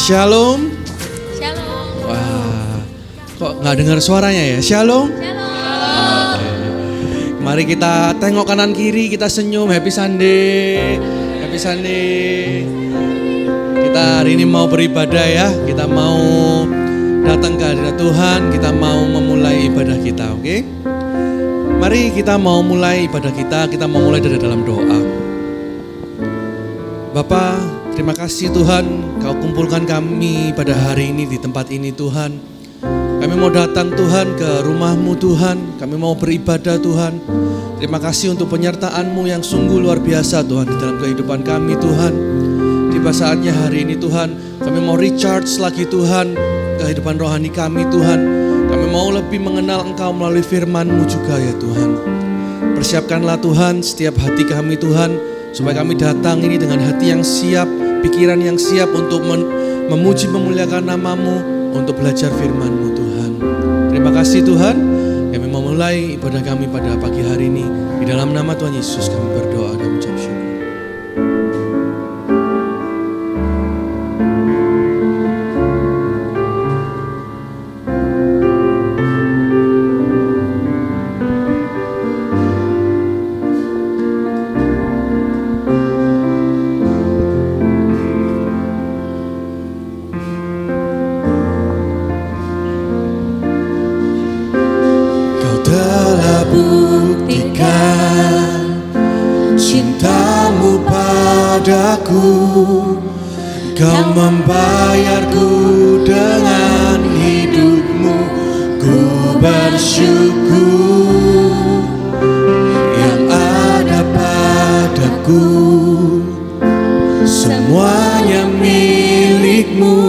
Shalom. Shalom. Wah, kok nggak dengar suaranya ya? Shalom. Shalom. Mari kita tengok kanan kiri, kita senyum. Happy Sunday. Happy Sunday. Kita hari ini mau beribadah ya. Kita mau datang ke hadirat Tuhan. Kita mau memulai ibadah kita, oke? Mari kita mau mulai ibadah kita. Kita mau mulai dari dalam doa. Bapa, terima kasih Tuhan, Kau kumpulkan kami pada hari ini di tempat ini Tuhan. Kami mau datang Tuhan ke rumah-Mu Tuhan. Kami mau beribadah Tuhan. Terima kasih untuk penyertaan-Mu yang sungguh luar biasa Tuhan di dalam kehidupan kami Tuhan. Tiba saatnya hari ini Tuhan, kami mau recharge lagi Tuhan kehidupan rohani kami Tuhan. Kami mau lebih mengenal Engkau melalui firman-Mu juga ya Tuhan. Persiapkanlah Tuhan setiap hati kami Tuhan, supaya kami datang ini dengan hati yang siap, pikiran yang siap untuk memuji memuliakan nama-Mu, untuk belajar firman-Mu Tuhan. Terima kasih Tuhan, kami memulai ibadah kami pada pagi hari ini. Di dalam nama Tuhan Yesus kami berdoa dan mengucap syukur. Kau membayarku dengan hidup-Mu, ku bersyukur. Yang ada padaku semuanya milik-Mu,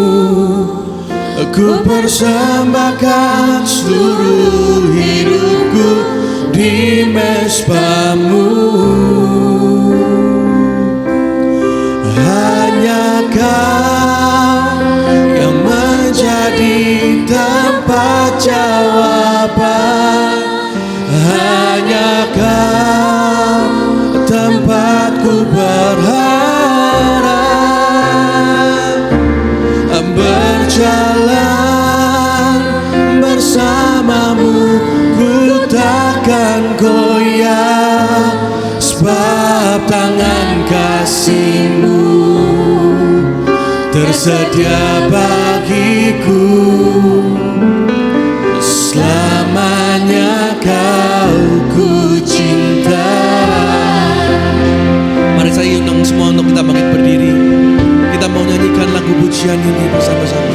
ku persembahkan seluruh hidupku di mezbah-Mu. Hanya Kau yang menjadi tempat jawaban. Hanya Kau tempatku berharap. Berjalan bersama-Mu, ku takkan goyah, sebab tangan kasih-Mu tersedia bagiku. Selamanya Kau ku cinta. Mari saya undang semua untuk kita bangkit berdiri. Kita mau nyanyikan lagu pujian ini bersama-sama.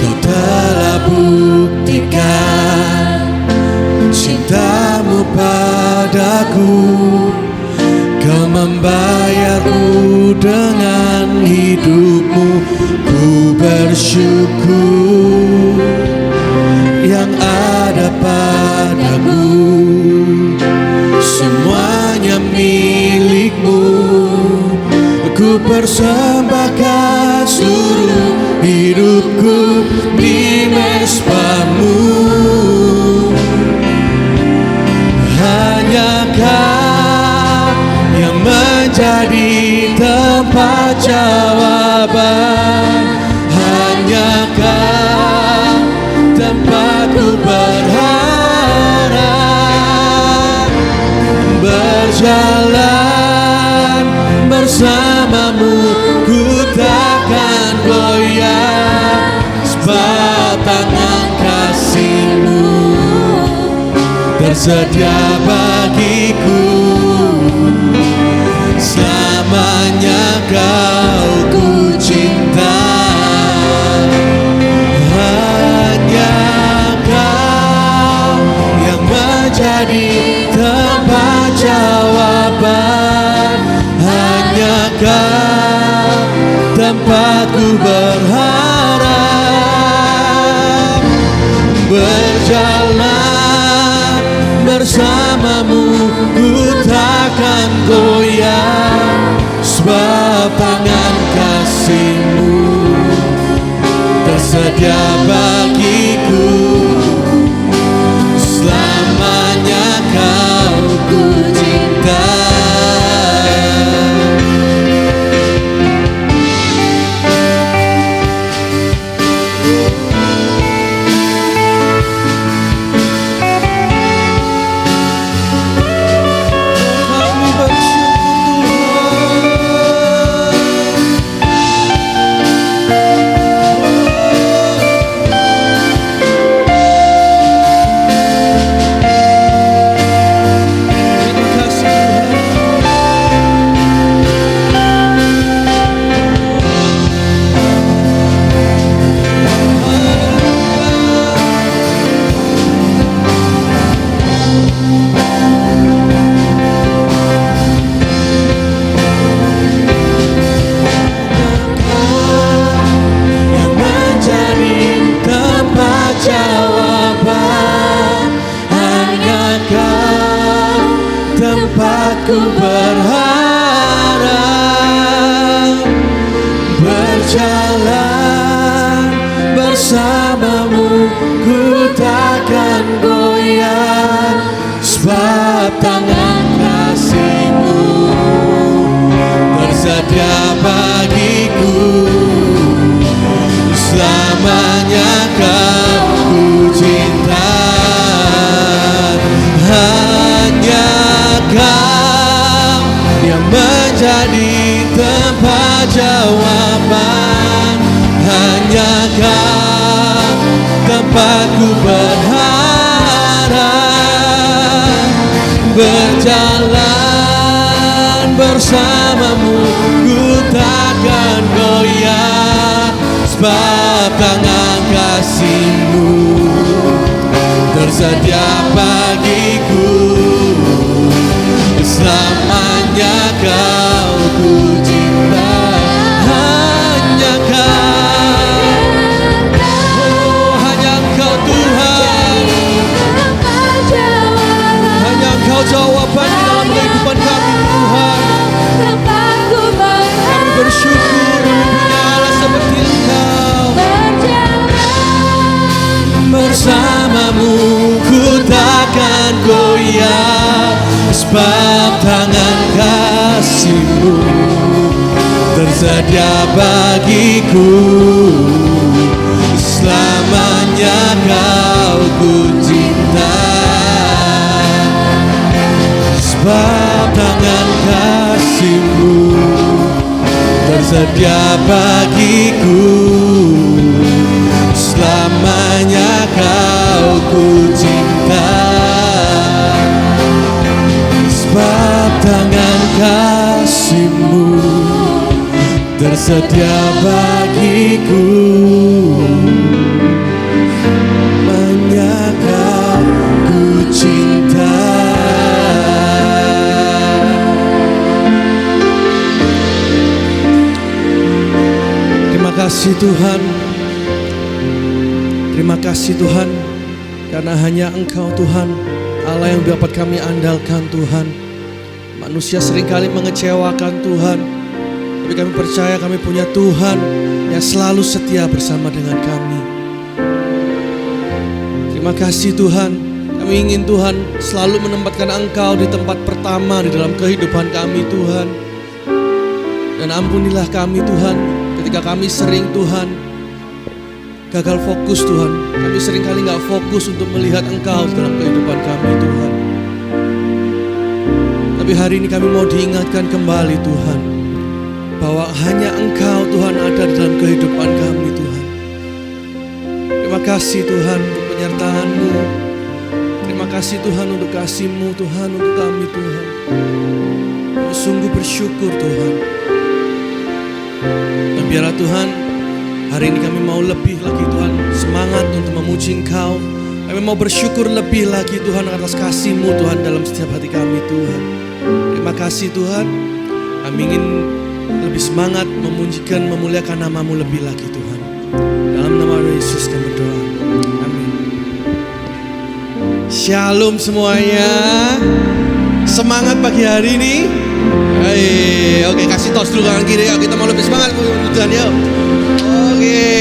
Kau telah buktikan cinta-Mu padaku. Kau membayarku dengan hidup-Mu, ku bersyukur. Yang ada padaku semuanya milik-Mu, ku persembahkan seluruh hidupku di mezbah-Mu. Hanya Kau yang menjadi tempat jawaban. Hanya Kau tempatku berharap. Berjalan bersama-Mu, ku takkan goyah, sebab tangan kasih-Mu tersedia bagiku. Selamanya Kau ku cinta. Hanya Kau yang menjadi tempat jawaban. Hanya Kau tempatku berharap. Berjalan bersama-Mu, ku takkan goyah, sebab tangan kasih-Mu tersedia bagiku. Selamanya Kau ku cinta. berjalan bersamamu, ku takkan goyah, sebab tangan kasih-Mu tersedia bagiku. Selamanya Kau ku cinta, hanya Kau yang menjadi tempat jawaban, hanya Kau tempatku berharap. Berjalan bersamamu, ku takkan goyah, sebab tangan kasih-Mu tersedia bagiku. Selamanya Kau ku cinta, hanya Kau, oh hanya Engkau Tuhan, hanya Engkau jawaban di dalam kehidupan kami Tuhan. Kami bersyukur kami punya Allah seperti Engkau. Bersamamu ku takkan goyah, sebab tangan kasih-Mu tersedia bagiku. Selamanya Kau ku cinta, sebab tangan kasih-Mu tersedia bagiku. Selamanya Kau ku cinta, sebab tangan kasih-Mu tersedia bagiku. Selamanya Kau ku cinta. Terima kasih Tuhan. Terima kasih Tuhan, karena hanya Engkau Tuhan, Allah yang dapat kami andalkan Tuhan. Manusia seringkali mengecewakan Tuhan, tapi kami percaya kami punya Tuhan yang selalu setia bersama dengan kami. Terima kasih Tuhan, kami ingin Tuhan selalu menempatkan Engkau di tempat pertama di dalam kehidupan kami Tuhan. Dan ampunilah kami Tuhan, ketika kami sering Tuhan gagal fokus Tuhan. Kami seringkali gak fokus untuk melihat Engkau dalam kehidupan kami Tuhan. Tapi hari ini kami mau diingatkan kembali Tuhan, bahwa hanya Engkau Tuhan ada di dalam kehidupan kami Tuhan. Terima kasih Tuhan untuk penyertaan-Mu. Terima kasih Tuhan untuk kasih-Mu Tuhan untuk kami Tuhan. Kami sungguh bersyukur Tuhan. Dan biarlah Tuhan, hari ini kami mau lebih lagi Tuhan semangat untuk memuji Engkau. Kami mau bersyukur lebih lagi Tuhan atas kasih-Mu Tuhan dalam setiap hati kami Tuhan. Terima kasih Tuhan. Kami ingin lebih semangat memujikan, memuliakan nama-Mu lebih lagi Tuhan. Dalam nama Yesus kami berdoa. Amin. Shalom semuanya. Semangat pagi hari ini. Hai, oke kasih tos dulu kanan kiri ya. Kita mau lebih semangat Tuhan yuk. Oke.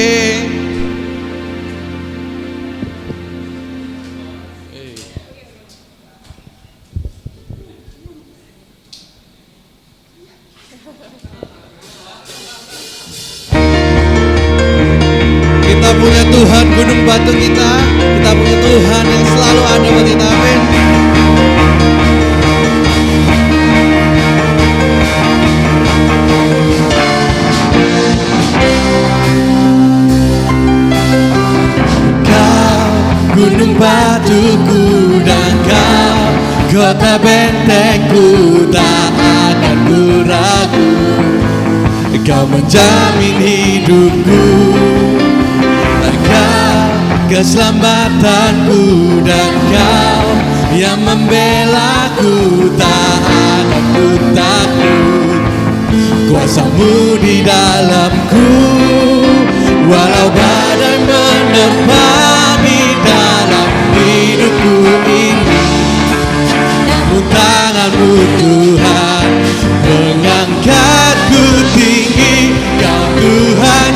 Kita punya Tuhan gunung batu kita. Kita punya Tuhan yang selalu ada buat kita. Amin. Gunung batuku dan Kau, kota bentengku, tak akan ku ragu. Kau menjamin hidupku, Kau keselamatanku, dan Kau yang membelaku, tak akan ku takut. Kuasa-Mu di dalamku, walau badai menerpa dalam hidupku ini, namun tangan-Mu Tuhan mengangkatku tinggi. Kau Tuhan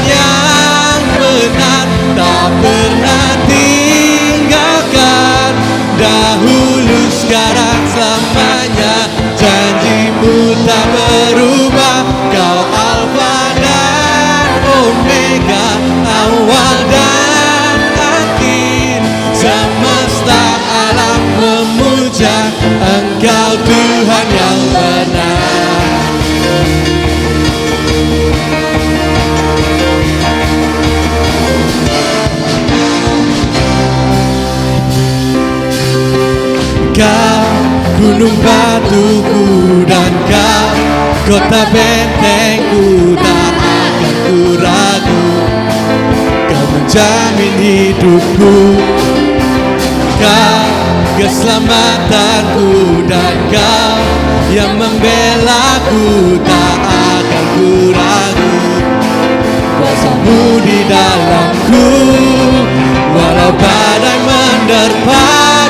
kota bentengku tak akan ku ragu. Kau menjamin hidupku, Kau keselamatanku, dan Kau yang membelaku. Tak akan ku ragu kuasa-Mu di dalamku. Walau badai menerpa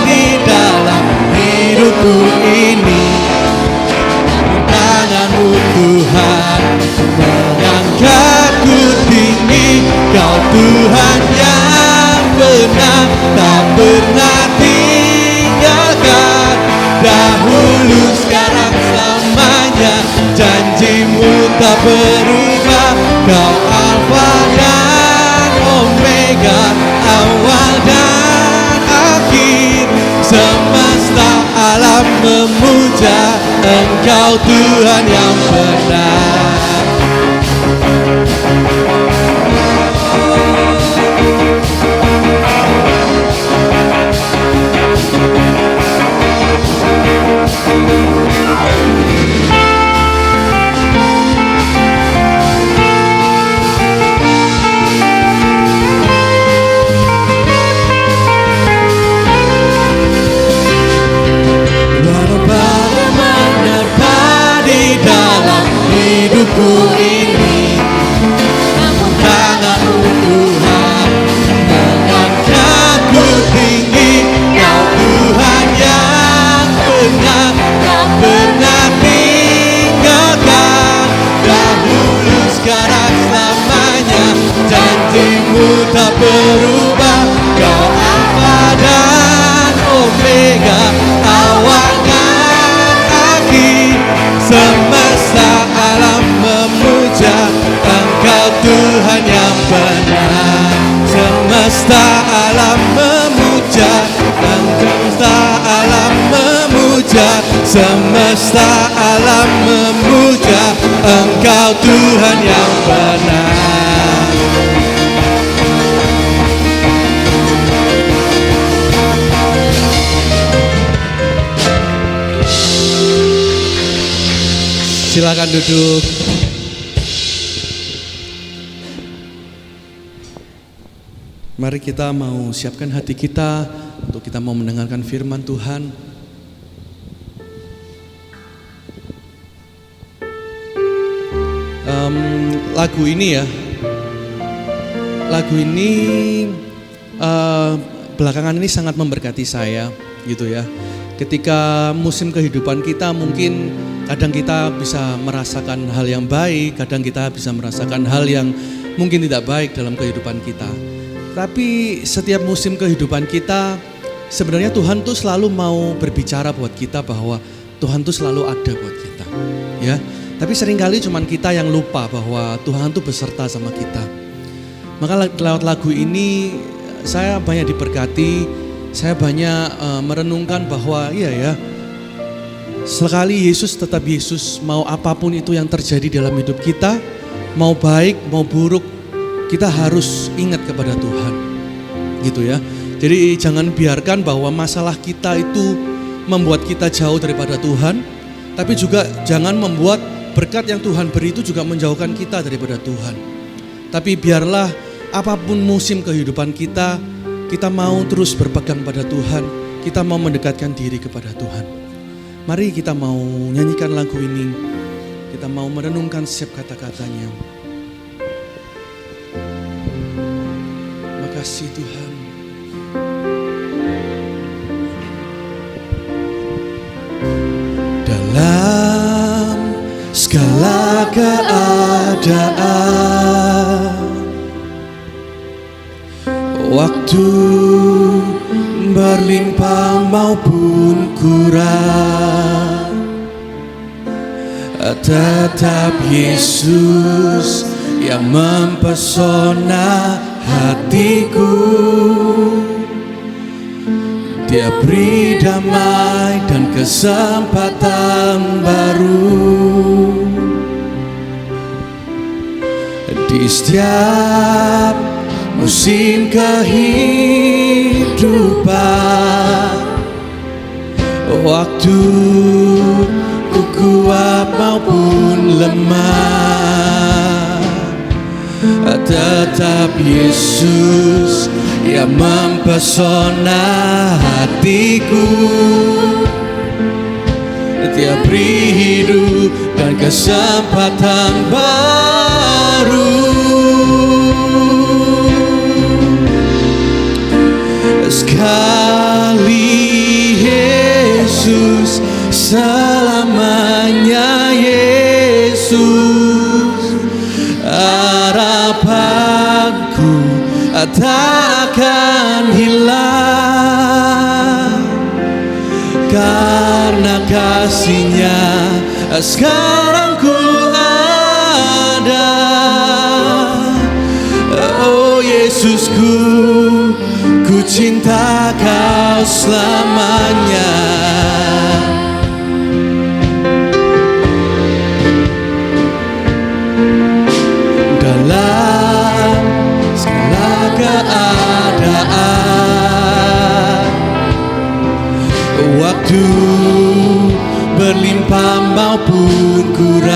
di dalam hidupku ini, tangan-Mu Tuhan mengangkatku tinggi. Kau Tuhan yang benar, tak pernah tinggalkan. Dahulu, sekarang, selamanya, janji-Mu tak berubah. Kau Alfa dan Omega, awal dan akhir. Semesta alam memuja Engkau Tuhan yang benar. Hidupku ini, namun tangan-Mu Tuhan mengangkatku tinggi. Kau Tuhan yang benar, tak pernah tinggalkan. Dahulu, sekarang, selamanya, janji-Mu tak berubah. Kau Alfa dan Omega, awal dan akhir. Semesta alam memuja Engkau Tuhan yang benar. Semesta alam memuja Engkau, semesta alam memuja. Semesta alam memuja Engkau Tuhan yang benar. Silakan duduk. Mari kita mau siapkan hati kita untuk kita mau mendengarkan firman Tuhan. Lagu ini ya, lagu ini belakangan ini sangat memberkati saya gitu ya. Ketika musim kehidupan kita mungkin kadang kita bisa merasakan hal yang baik, kadang kita bisa merasakan hal yang mungkin tidak baik dalam kehidupan kita. Tapi setiap musim kehidupan kita, sebenarnya Tuhan tuh selalu mau berbicara buat kita bahwa Tuhan tuh selalu ada buat kita. Ya, tapi seringkali cuman kita yang lupa bahwa Tuhan tuh beserta sama kita. Maka lewat lagu ini saya banyak diberkati, saya banyak merenungkan bahwa iya ya, sekali Yesus tetap Yesus, mau apapun itu yang terjadi dalam hidup kita, mau baik, mau buruk, kita harus ingat kepada Tuhan, gitu ya. Jadi jangan biarkan bahwa masalah kita itu membuat kita jauh daripada Tuhan, tapi juga jangan membuat berkat yang Tuhan beri itu juga menjauhkan kita daripada Tuhan. Tapi biarlah apapun musim kehidupan kita, kita mau terus berpegang pada Tuhan, kita mau mendekatkan diri kepada Tuhan. Mari kita mau nyanyikan lagu ini, kita mau merenungkan setiap kata-katanya. Makasih Tuhan. Dalam segala keadaan, waktu berlimpah maupun kurang, tetap Yesus yang mempesona hatiku. Dia beri damai dan kesempatan baru di setiap musim kehidupan. Waktu ku kuat maupun lemah, tetap Yesus yang mempesona hatiku. Dia beri hidup dan kesempatan baru. Sekali Yesus, selamanya Yesus. Harapanku tak akan hilang, karena kasih-Nya sekarang ku ada. Oh Yesusku, ku cinta Kau selamanya. Dalam segala keadaan, waktu berlimpah maupun kurang,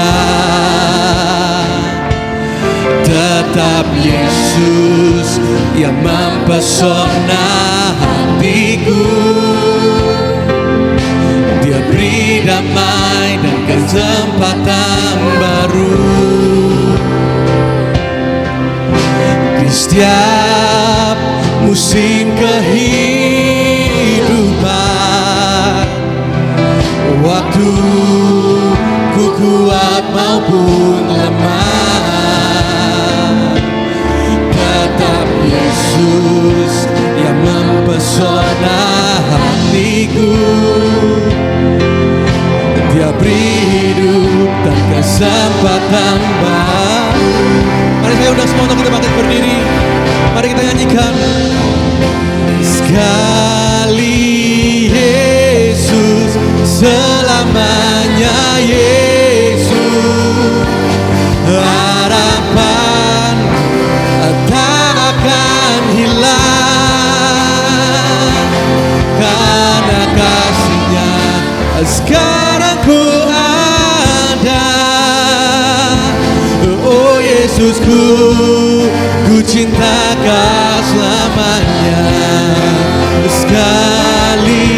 tetap Yesus yang mempesona hatiku. Dia beri damai dan kesempatan baru. Di setiap musim kehidupan, waktu ku kuat maupun lemah, tetap Yesus yang mempesona hatiku. Dia beri hidup dan kesempatan baru. Mari saya undang semua untuk kita bangkit berdiri. Mari kita nyanyikan. Sekali Yesus, selamanya Yesus. Harapan tak akan hilang, karena kasih-Nya sekarang ku ada. Oh Yesusku, ku cinta Kau selamanya. Sekali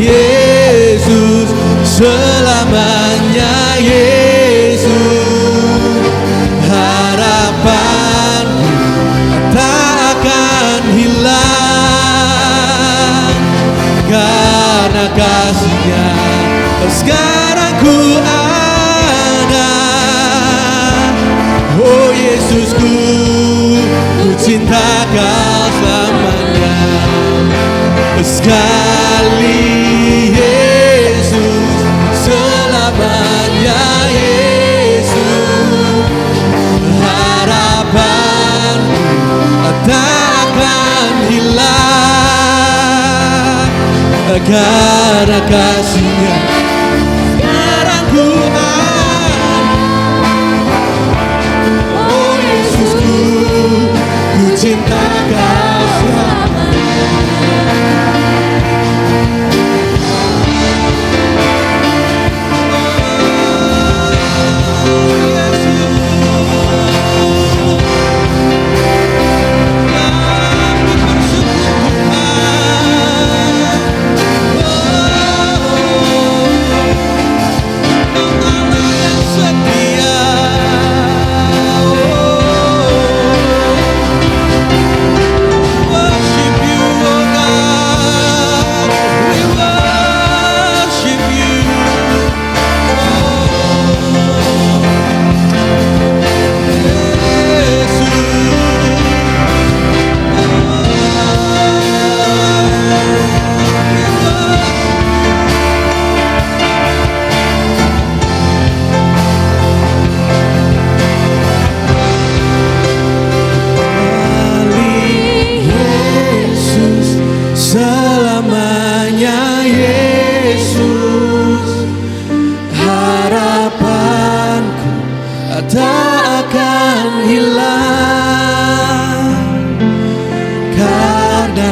Yesus, selamanya Yesus. Harapanku tak akan hilang, karena kasih-Nya sekarang ku ada. Oh Yesusku, ku cinta Kau selamanya. Sekali Yesus, selamanya Yesus. Harapanku tak akan hilang, karena kasih-Nya sekarang ku ada. Oh Yesusku, ku cinta Kau selamanya.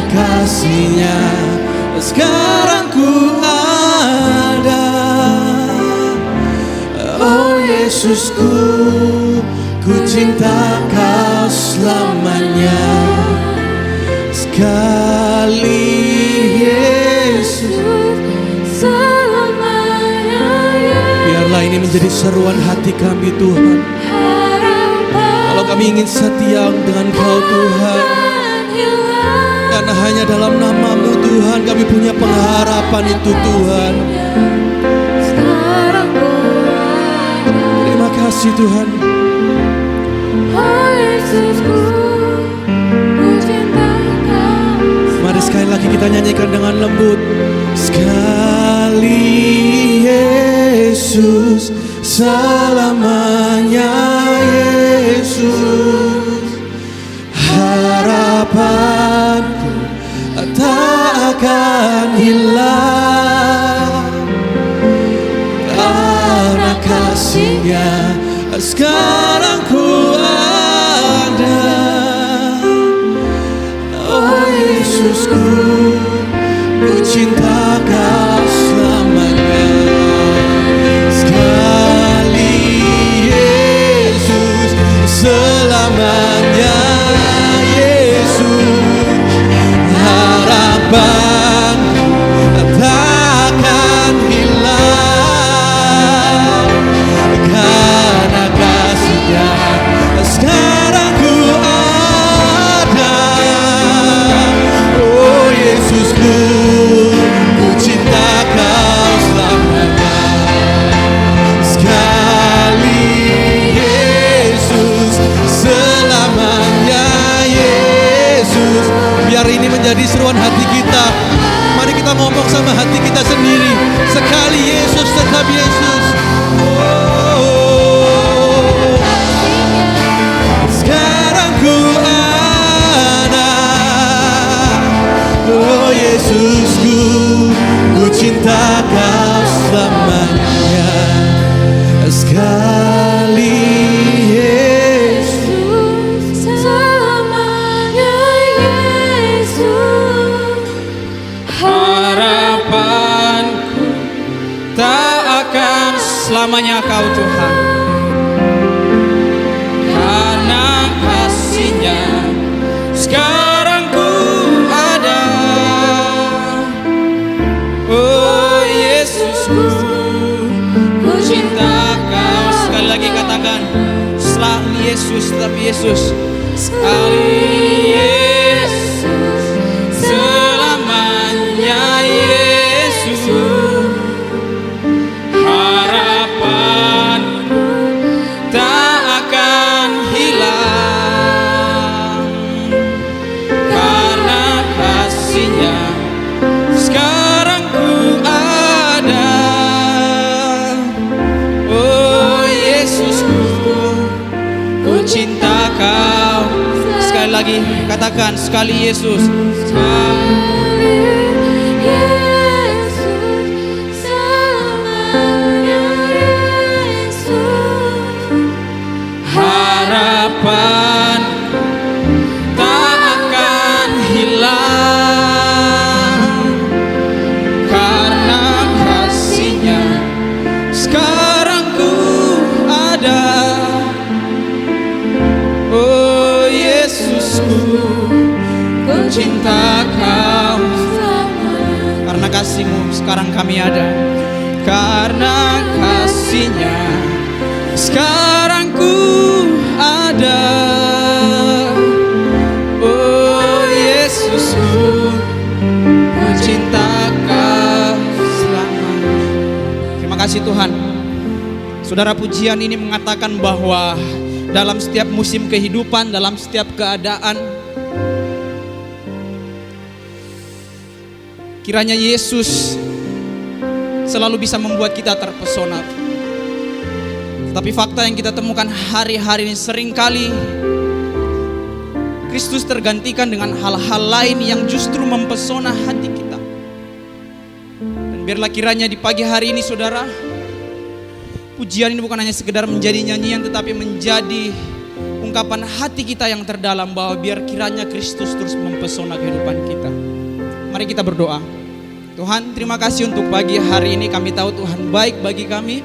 kasih-Nya sekarang ku ada. Yesusku, ku cinta Kau selamanya. Sekali Yesus, selamanya. biarlah ini menjadi seruan hati kami Tuhan. Kalau kami ingin setia dengan Kau Tuhan, karena hanya dalam nama-Mu Tuhan kami punya pengharapan itu Tuhan. Terima kasih Tuhan. Mari sekali lagi kita nyanyikan dengan lembut. Sekali Yesus, selamanya Yesus, harapanku tak akan hilang, karena kasih-Nya sekarang ku ada. Oh Yesusku, ku cinta Kau selamanya. Sekali Yesus, selamanya Yesus, harapanku tak akan hilang, karena kasih-Nya sekarang ku ada. Oh Yesusku, ku cinta Kau selamanya. Sekali Yesus, selamanya Yesus. Biar ini menjadi seruan hati kita. Mari kita ngomong sama hati kita sendiri. Sekali Yesus, tetap Yesus. Oh, sekarang ku ada. Oh Yesusku, ku cinta Kau selamanya. Sekali Yesus, Selamanya Yesus, harapanku tak akan selamanya Kau Tuhan, karena kasih-Nya sekarang ku ada. Oh Yesusku, ku cinta Kau. Sekali lagi katakan, selalu Yesus, tetap Yesus. Sekali Yesus, selamanya Yesus, harapanku tak akan hilang, karena kasih-Nya sekarang ku ada. Oh Yesusku, ku cinta Kau. Sekali lagi katakan, sekali Yesus, Yesus, selamanya Yesus, harapanku tak akan hilang, karena kasih-Nya sekarang ku ada. Oh Yesusku, ku cinta Kau. Karena kasih-Mu sekarang kami ada, karena kasih-Nya sekarang ku ada. Oh Yesusku, ku cinta Kau selamanya. Terima kasih Tuhan. Saudara, pujian ini mengatakan bahwa dalam setiap musim kehidupan, dalam setiap keadaan, kiranya Yesus selalu bisa membuat kita terpesona. Tapi fakta yang kita temukan hari-hari ini, seringkali Kristus tergantikan dengan hal-hal lain yang justru mempesona hati kita. Dan biarlah kiranya di pagi hari ini saudara, pujian ini bukan hanya sekedar menjadi nyanyian, tetapi menjadi ungkapan hati kita yang terdalam bahwa biar kiranya Kristus terus mempesona kehidupan kita. Mari kita berdoa. Tuhan, terima kasih untuk pagi hari ini. Kami tahu Tuhan baik bagi kami.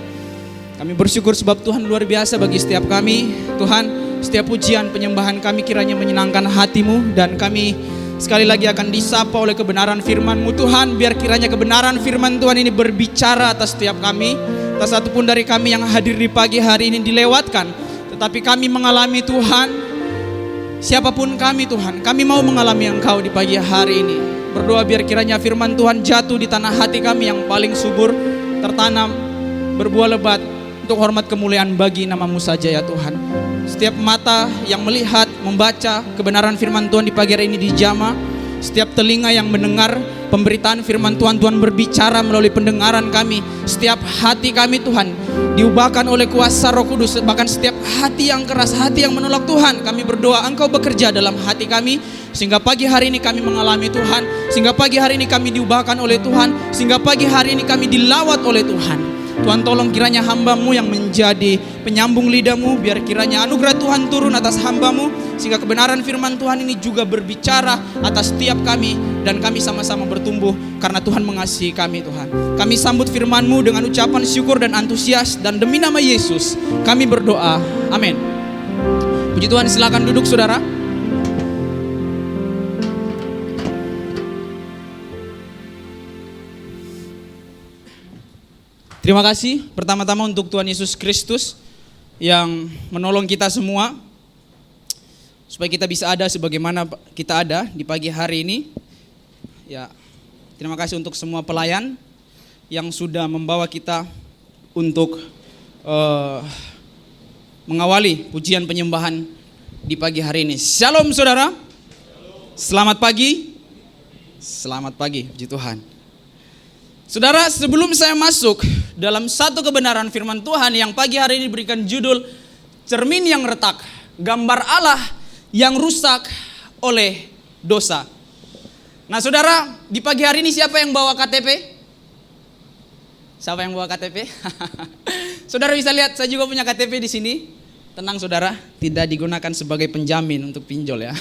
Kami bersyukur sebab Tuhan luar biasa bagi setiap kami. Tuhan, setiap pujian penyembahan kami kiranya menyenangkan hati-Mu, dan kami sekali lagi akan disapa oleh kebenaran firman-Mu Tuhan. Biar kiranya kebenaran firman Tuhan ini berbicara atas setiap kami. Tak satupun dari kami yang hadir di pagi hari ini dilewatkan, tetapi kami mengalami Tuhan. Siapapun kami Tuhan, kami mau mengalami Engkau di pagi hari ini. Berdoa biar kiranya firman Tuhan jatuh di tanah hati kami yang paling subur, tertanam, berbuah lebat untuk hormat kemuliaan bagi nama-Mu saja ya Tuhan. Setiap mata yang melihat, membaca kebenaran firman Tuhan di pagi hari ini dijamah. Setiap telinga yang mendengar pemberitaan firman Tuhan, Tuhan berbicara melalui pendengaran kami. Setiap hati kami Tuhan diubahkan oleh kuasa Roh Kudus. Bahkan setiap hati yang keras, hati yang menolak Tuhan, kami berdoa Engkau bekerja dalam hati kami, sehingga pagi hari ini kami mengalami Tuhan, sehingga pagi hari ini kami diubahkan oleh Tuhan, sehingga pagi hari ini kami dilawat oleh Tuhan. Tuhan, tolong kiranya hamba-Mu yang menjadi penyambung lidah-Mu, biar kiranya anugerah Tuhan turun atas hamba-Mu, sehingga kebenaran firman Tuhan ini juga berbicara atas setiap kami, dan kami sama-sama bertumbuh karena Tuhan mengasihi kami Tuhan. Kami sambut firman-Mu dengan ucapan syukur dan antusias, dan demi nama Yesus kami berdoa, amin. Puji Tuhan, silakan duduk saudara. Terima kasih pertama-tama untuk Tuhan Yesus Kristus yang menolong kita semua supaya kita bisa ada sebagaimana kita ada di pagi hari ini. Ya, terima kasih untuk semua pelayan yang sudah membawa kita untuk mengawali pujian penyembahan di pagi hari ini. Shalom saudara. Selamat pagi. Selamat pagi, puji Tuhan. Saudara, sebelum saya masuk dalam satu kebenaran firman Tuhan yang pagi hari ini diberikan judul Cermin yang Retak, Gambar Allah yang Rusak oleh Dosa. Nah saudara, di pagi hari ini siapa yang bawa KTP? Siapa yang bawa KTP? Saudara bisa lihat, saya juga punya KTP di sini. Tenang saudara, tidak digunakan sebagai penjamin untuk pinjol ya.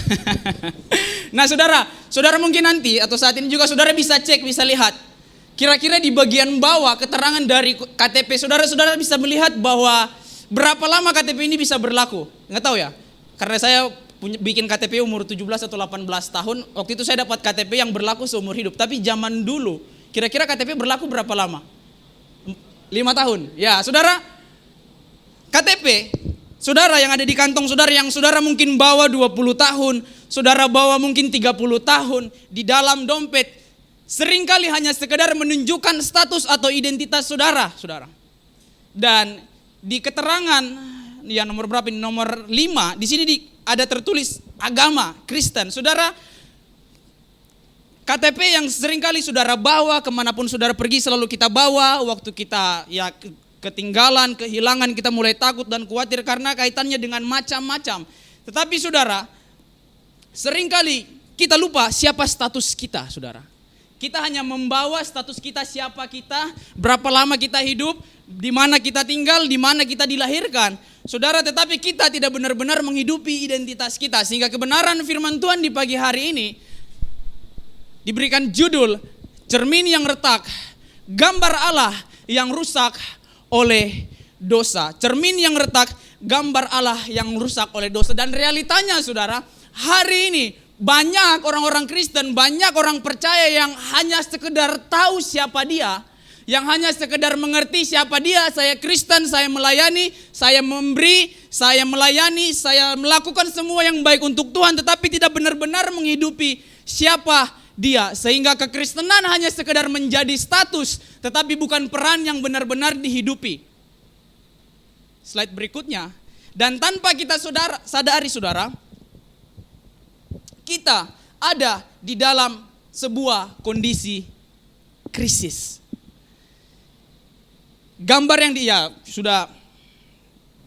Nah saudara mungkin nanti atau saat ini juga saudara bisa cek, bisa lihat. Kira-kira di bagian bawah keterangan dari KTP, saudara-saudara bisa melihat bahwa berapa lama KTP ini bisa berlaku. Nggak tahu ya, karena saya bikin KTP umur 17 atau 18 tahun. Waktu itu saya dapat KTP yang berlaku seumur hidup. Tapi zaman dulu, kira-kira KTP berlaku berapa lama? 5 tahun. Ya saudara, KTP saudara yang ada di kantong saudara, yang saudara mungkin bawa 20 tahun, saudara bawa mungkin 30 tahun, di dalam dompet seringkali hanya sekedar menunjukkan status atau identitas saudara. Dan di keterangan yang nomor berapa ini? Nomor 5, di sini ada tertulis agama Kristen. Saudara, KTP yang seringkali saudara bawa kemanapun saudara pergi selalu kita bawa. Waktu kita ya ketinggalan, kehilangan, kita mulai takut dan khawatir karena kaitannya dengan macam-macam. Tetapi saudara, seringkali kita lupa siapa status kita saudara. Kita hanya membawa status kita, siapa kita, berapa lama kita hidup, di mana kita tinggal, di mana kita dilahirkan. Saudara, tetapi kita tidak benar-benar menghidupi identitas kita. Sehingga kebenaran firman Tuhan di pagi hari ini diberikan judul Cermin yang Retak, Gambar Allah yang Rusak oleh Dosa. Cermin yang retak, gambar Allah yang rusak oleh dosa. Dan realitanya saudara, hari ini banyak orang-orang Kristen, banyak orang percaya yang hanya sekedar tahu siapa dia, yang hanya sekedar mengerti siapa dia. Saya Kristen, saya melayani, saya memberi, saya melayani, saya melakukan semua yang baik untuk Tuhan, tetapi tidak benar-benar menghidupi siapa dia. Sehingga kekristenan hanya sekedar menjadi status, tetapi bukan peran yang benar-benar dihidupi. Slide berikutnya. Dan tanpa kita sadari saudara, kita ada di dalam sebuah kondisi krisis. Gambar yang sudah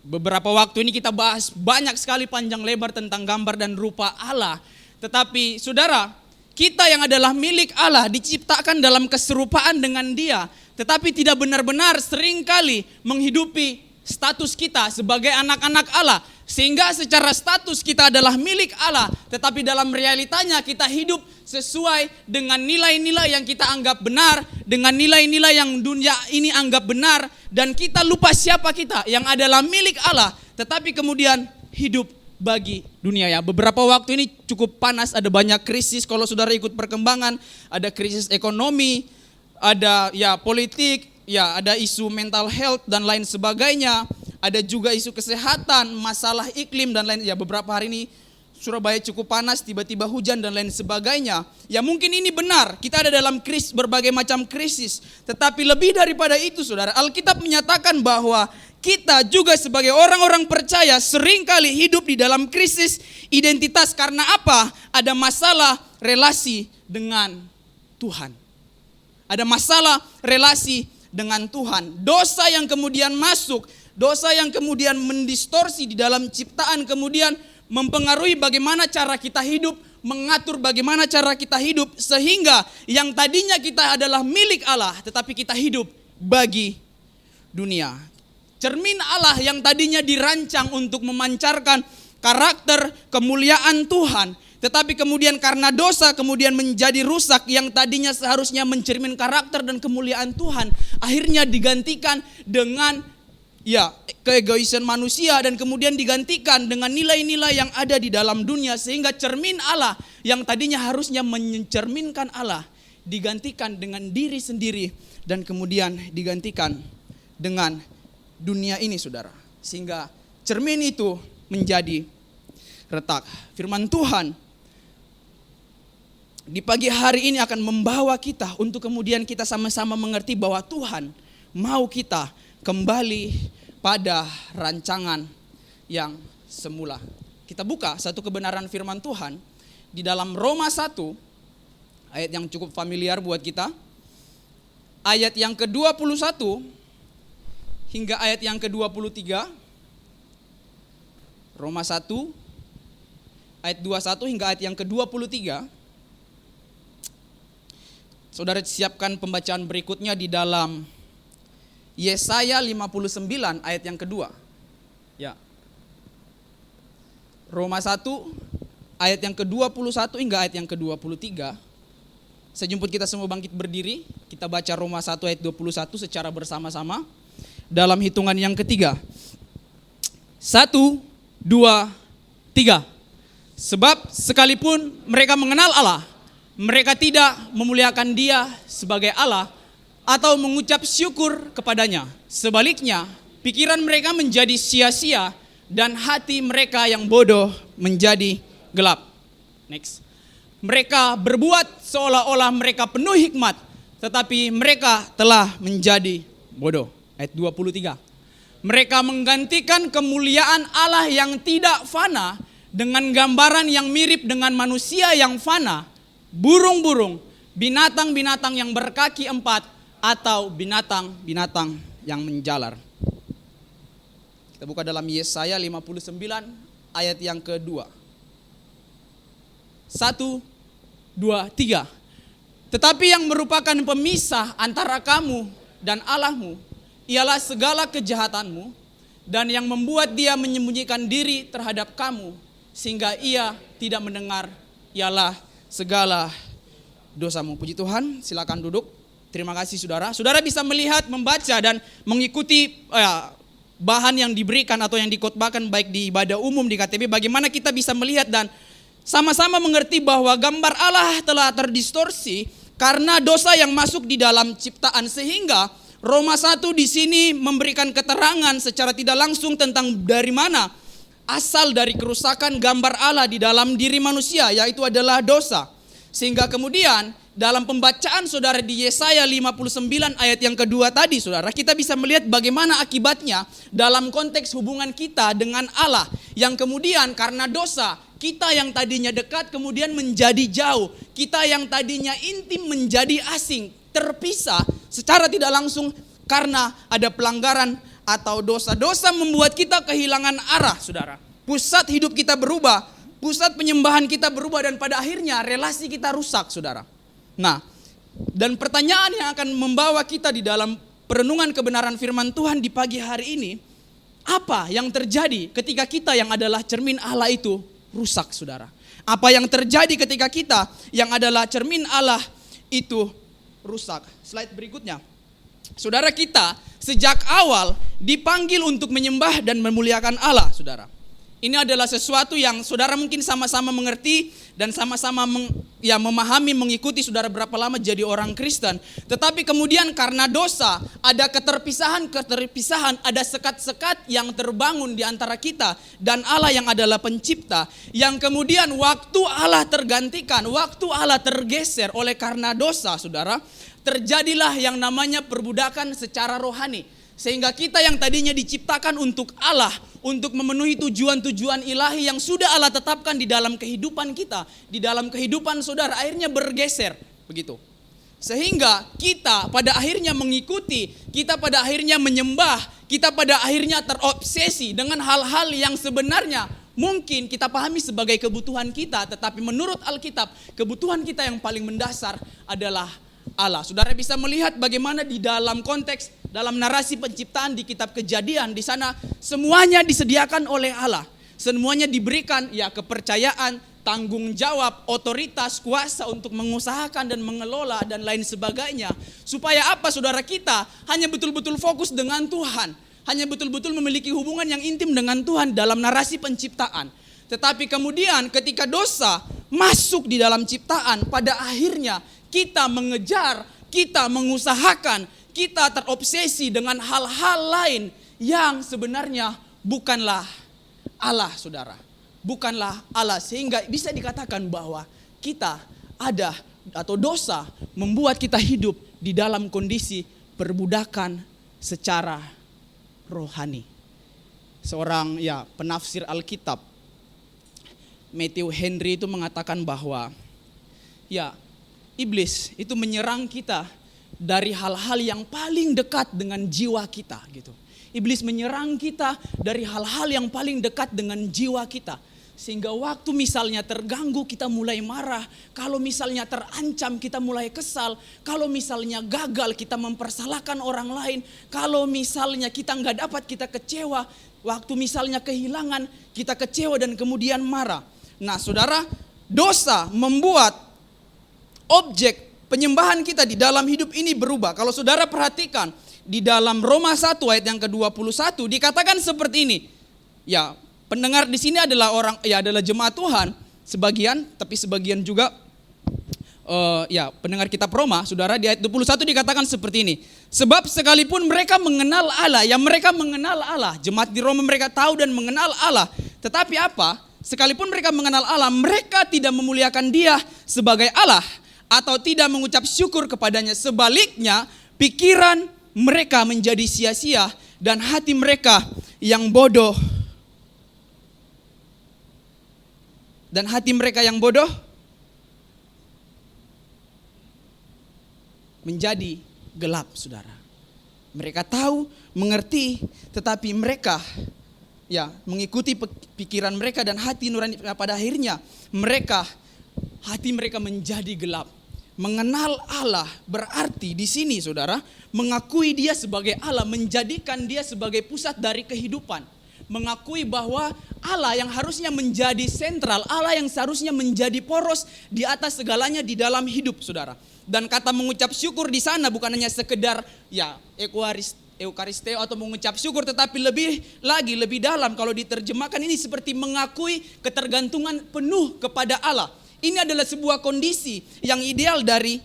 beberapa waktu ini kita bahas banyak sekali panjang lebar tentang gambar dan rupa Allah. Tetapi saudara, kita yang adalah milik Allah diciptakan dalam keserupaan dengan Dia, tetapi tidak benar-benar seringkali menghidupi status kita sebagai anak-anak Allah. Sehingga secara status kita adalah milik Allah, tetapi dalam realitanya kita hidup sesuai dengan nilai-nilai yang kita anggap benar, dengan nilai-nilai yang dunia ini anggap benar, dan kita lupa siapa kita yang adalah milik Allah, tetapi kemudian hidup bagi dunia ya. Beberapa waktu ini cukup panas, ada banyak krisis. Kalau saudara ikut perkembangan, ada krisis ekonomi, ada ya politik, ya ada isu mental health dan lain sebagainya. Ada juga isu kesehatan, masalah iklim dan lain. Ya beberapa hari ini Surabaya cukup panas, tiba-tiba hujan dan lain sebagainya. Ya mungkin ini benar, kita ada dalam berbagai macam krisis. Tetapi lebih daripada itu saudara, Alkitab menyatakan bahwa kita juga sebagai orang-orang percaya seringkali hidup di dalam krisis identitas. Karena apa? Ada masalah relasi dengan Tuhan. Ada masalah relasi dengan Tuhan. Dosa yang kemudian masuk, dosa yang kemudian mendistorsi di dalam ciptaan, kemudian mempengaruhi bagaimana cara kita hidup, mengatur bagaimana cara kita hidup, sehingga yang tadinya kita adalah milik Allah, tetapi kita hidup bagi dunia. Cermin Allah yang tadinya dirancang untuk memancarkan karakter kemuliaan Tuhan, tetapi kemudian karena dosa kemudian menjadi rusak, yang tadinya seharusnya mencermin karakter dan kemuliaan Tuhan, akhirnya digantikan dengan ya keegoisan manusia, dan kemudian digantikan dengan nilai-nilai yang ada di dalam dunia, sehingga cermin Allah yang tadinya harusnya mencerminkan Allah digantikan dengan diri sendiri, dan kemudian digantikan dengan dunia ini saudara, sehingga cermin itu menjadi retak. Firman Tuhan di pagi hari ini akan membawa kita untuk kemudian kita sama-sama mengerti bahwa Tuhan mau kita kembali pada rancangan yang semula. Kita buka satu kebenaran firman Tuhan di dalam Roma 1, ayat yang cukup familiar buat kita. Ayat yang ke-21 hingga ayat yang ke-23. Roma 1, ayat 21 hingga ayat yang ke-23. Saudara siapkan pembacaan berikutnya di dalam Yesaya 59 ayat yang kedua. Ya. Roma 1 ayat yang ke-21 hingga ayat yang ke-23. Saya jemput kita semua bangkit berdiri. Kita baca Roma 1 ayat 21 secara bersama-sama dalam hitungan yang ketiga. 1, 2, 3. Sebab sekalipun mereka mengenal Allah, mereka tidak memuliakan Dia sebagai Allah atau mengucap syukur kepadanya. Sebaliknya, pikiran mereka menjadi sia-sia dan hati mereka yang bodoh menjadi gelap. Next. Mereka berbuat seolah-olah mereka penuh hikmat, tetapi mereka telah menjadi bodoh. Ayat 23. Mereka menggantikan kemuliaan Allah yang tidak fana dengan gambaran yang mirip dengan manusia yang fana, burung-burung, binatang-binatang yang berkaki 4, atau binatang-binatang yang menjalar. Kita buka dalam Yesaya 59 ayat yang kedua. 1, 2, 3. Tetapi yang merupakan pemisah antara kamu dan Allahmu ialah segala kejahatanmu, dan yang membuat Dia menyembunyikan diri terhadap kamu sehingga Ia tidak mendengar ialah segala dosamu. Puji Tuhan, silakan duduk. Terima kasih saudara. Saudara bisa melihat, membaca dan mengikuti bahan yang diberikan atau yang dikotbahkan baik di ibadah umum di KTB. Bagaimana kita bisa melihat dan sama-sama mengerti bahwa gambar Allah telah terdistorsi karena dosa yang masuk di dalam ciptaan, sehingga Roma 1 di sini memberikan keterangan secara tidak langsung tentang dari mana asal dari kerusakan gambar Allah di dalam diri manusia, yaitu adalah dosa. Sehingga kemudian dalam pembacaan saudara di Yesaya 59 ayat yang kedua tadi saudara, kita bisa melihat bagaimana akibatnya dalam konteks hubungan kita dengan Allah, yang kemudian karena dosa kita yang tadinya dekat kemudian menjadi jauh, kita yang tadinya intim menjadi asing, terpisah secara tidak langsung karena ada pelanggaran atau dosa-dosa membuat kita kehilangan arah saudara. Pusat hidup kita berubah, pusat penyembahan kita berubah, dan pada akhirnya relasi kita rusak saudara. Nah, dan pertanyaan yang akan membawa kita di dalam perenungan kebenaran firman Tuhan di pagi hari ini apa yang terjadi ketika kita yang adalah cermin Allah itu rusak, saudara? Apa yang terjadi ketika kita yang adalah cermin Allah itu rusak? Slide berikutnya. Saudara, kita sejak awal dipanggil untuk menyembah dan memuliakan Allah, saudara. Ini adalah sesuatu yang saudara mungkin sama-sama mengerti dan sama-sama memahami, mengikuti saudara berapa lama jadi orang Kristen. Tetapi kemudian karena dosa, ada keterpisahan, ada sekat-sekat yang terbangun di antara kita dan Allah yang adalah pencipta. Yang kemudian waktu Allah tergantikan, waktu Allah tergeser oleh karena dosa, saudara, terjadilah yang namanya perbudakan secara rohani. Sehingga kita yang tadinya diciptakan untuk Allah, untuk memenuhi tujuan-tujuan ilahi yang sudah Allah tetapkan di dalam kehidupan kita, di dalam kehidupan saudara, akhirnya bergeser, begitu. Sehingga kita pada akhirnya mengikuti, kita pada akhirnya menyembah, kita pada akhirnya terobsesi dengan hal-hal yang sebenarnya mungkin kita pahami sebagai kebutuhan kita, tetapi menurut Alkitab, kebutuhan kita yang paling mendasar adalah Allah. Saudara bisa melihat bagaimana di dalam konteks, dalam narasi penciptaan di kitab Kejadian, di sana semuanya disediakan oleh Allah. Semuanya diberikan kepercayaan, tanggung jawab, otoritas, kuasa untuk mengusahakan dan mengelola dan lain sebagainya. Supaya apa, saudara? Kita hanya betul-betul fokus dengan Tuhan. Hanya betul-betul memiliki hubungan yang intim dengan Tuhan dalam narasi penciptaan. Tetapi kemudian ketika dosa masuk di dalam ciptaan, pada akhirnya kita mengejar, kita mengusahakan, kita terobsesi dengan hal-hal lain yang sebenarnya bukanlah Allah, saudara. Bukanlah Allah, sehingga bisa dikatakan bahwa kita ada atau dosa membuat kita hidup di dalam kondisi perbudakan secara rohani. Seorang penafsir Alkitab, Matthew Henry, itu mengatakan bahwa iblis itu menyerang kita dari hal-hal yang paling dekat dengan jiwa kita, gitu. Iblis menyerang kita dari hal-hal yang paling dekat dengan jiwa kita. Sehingga waktu misalnya terganggu kita mulai marah, kalau misalnya terancam kita mulai kesal, kalau misalnya gagal kita mempersalahkan orang lain, kalau misalnya kita nggak dapat kita kecewa, waktu misalnya kehilangan kita kecewa dan kemudian marah. Nah, saudara, dosa membuat objek penyembahan kita di dalam hidup ini berubah. Kalau saudara perhatikan di dalam Roma 1 ayat yang ke-21 dikatakan seperti ini. Pendengar di sini adalah adalah jemaat Tuhan sebagian, tapi sebagian juga pendengar kitab Roma, saudara. Di ayat 21 dikatakan seperti ini. Sebab sekalipun mereka mengenal Allah, mereka mengenal Allah. Jemaat di Roma mereka tahu dan mengenal Allah. Tetapi apa? Sekalipun mereka mengenal Allah, mereka tidak memuliakan Dia sebagai Allah atau tidak mengucap syukur kepadanya. Sebaliknya, pikiran mereka menjadi sia-sia dan hati mereka yang bodoh menjadi gelap, saudara. Mereka tahu, mengerti, tetapi mereka mengikuti pikiran mereka dan hati nurani. Pada akhirnya hati mereka menjadi gelap. Mengenal Allah berarti di sini, saudara, mengakui Dia sebagai Allah, menjadikan Dia sebagai pusat dari kehidupan. Mengakui bahwa Allah yang harusnya menjadi sentral, Allah yang seharusnya menjadi poros di atas segalanya di dalam hidup, saudara. Dan kata mengucap syukur di sana bukan hanya sekedar eukaristeo atau mengucap syukur, tetapi lebih dalam kalau diterjemahkan ini seperti mengakui ketergantungan penuh kepada Allah. Ini adalah sebuah kondisi yang ideal dari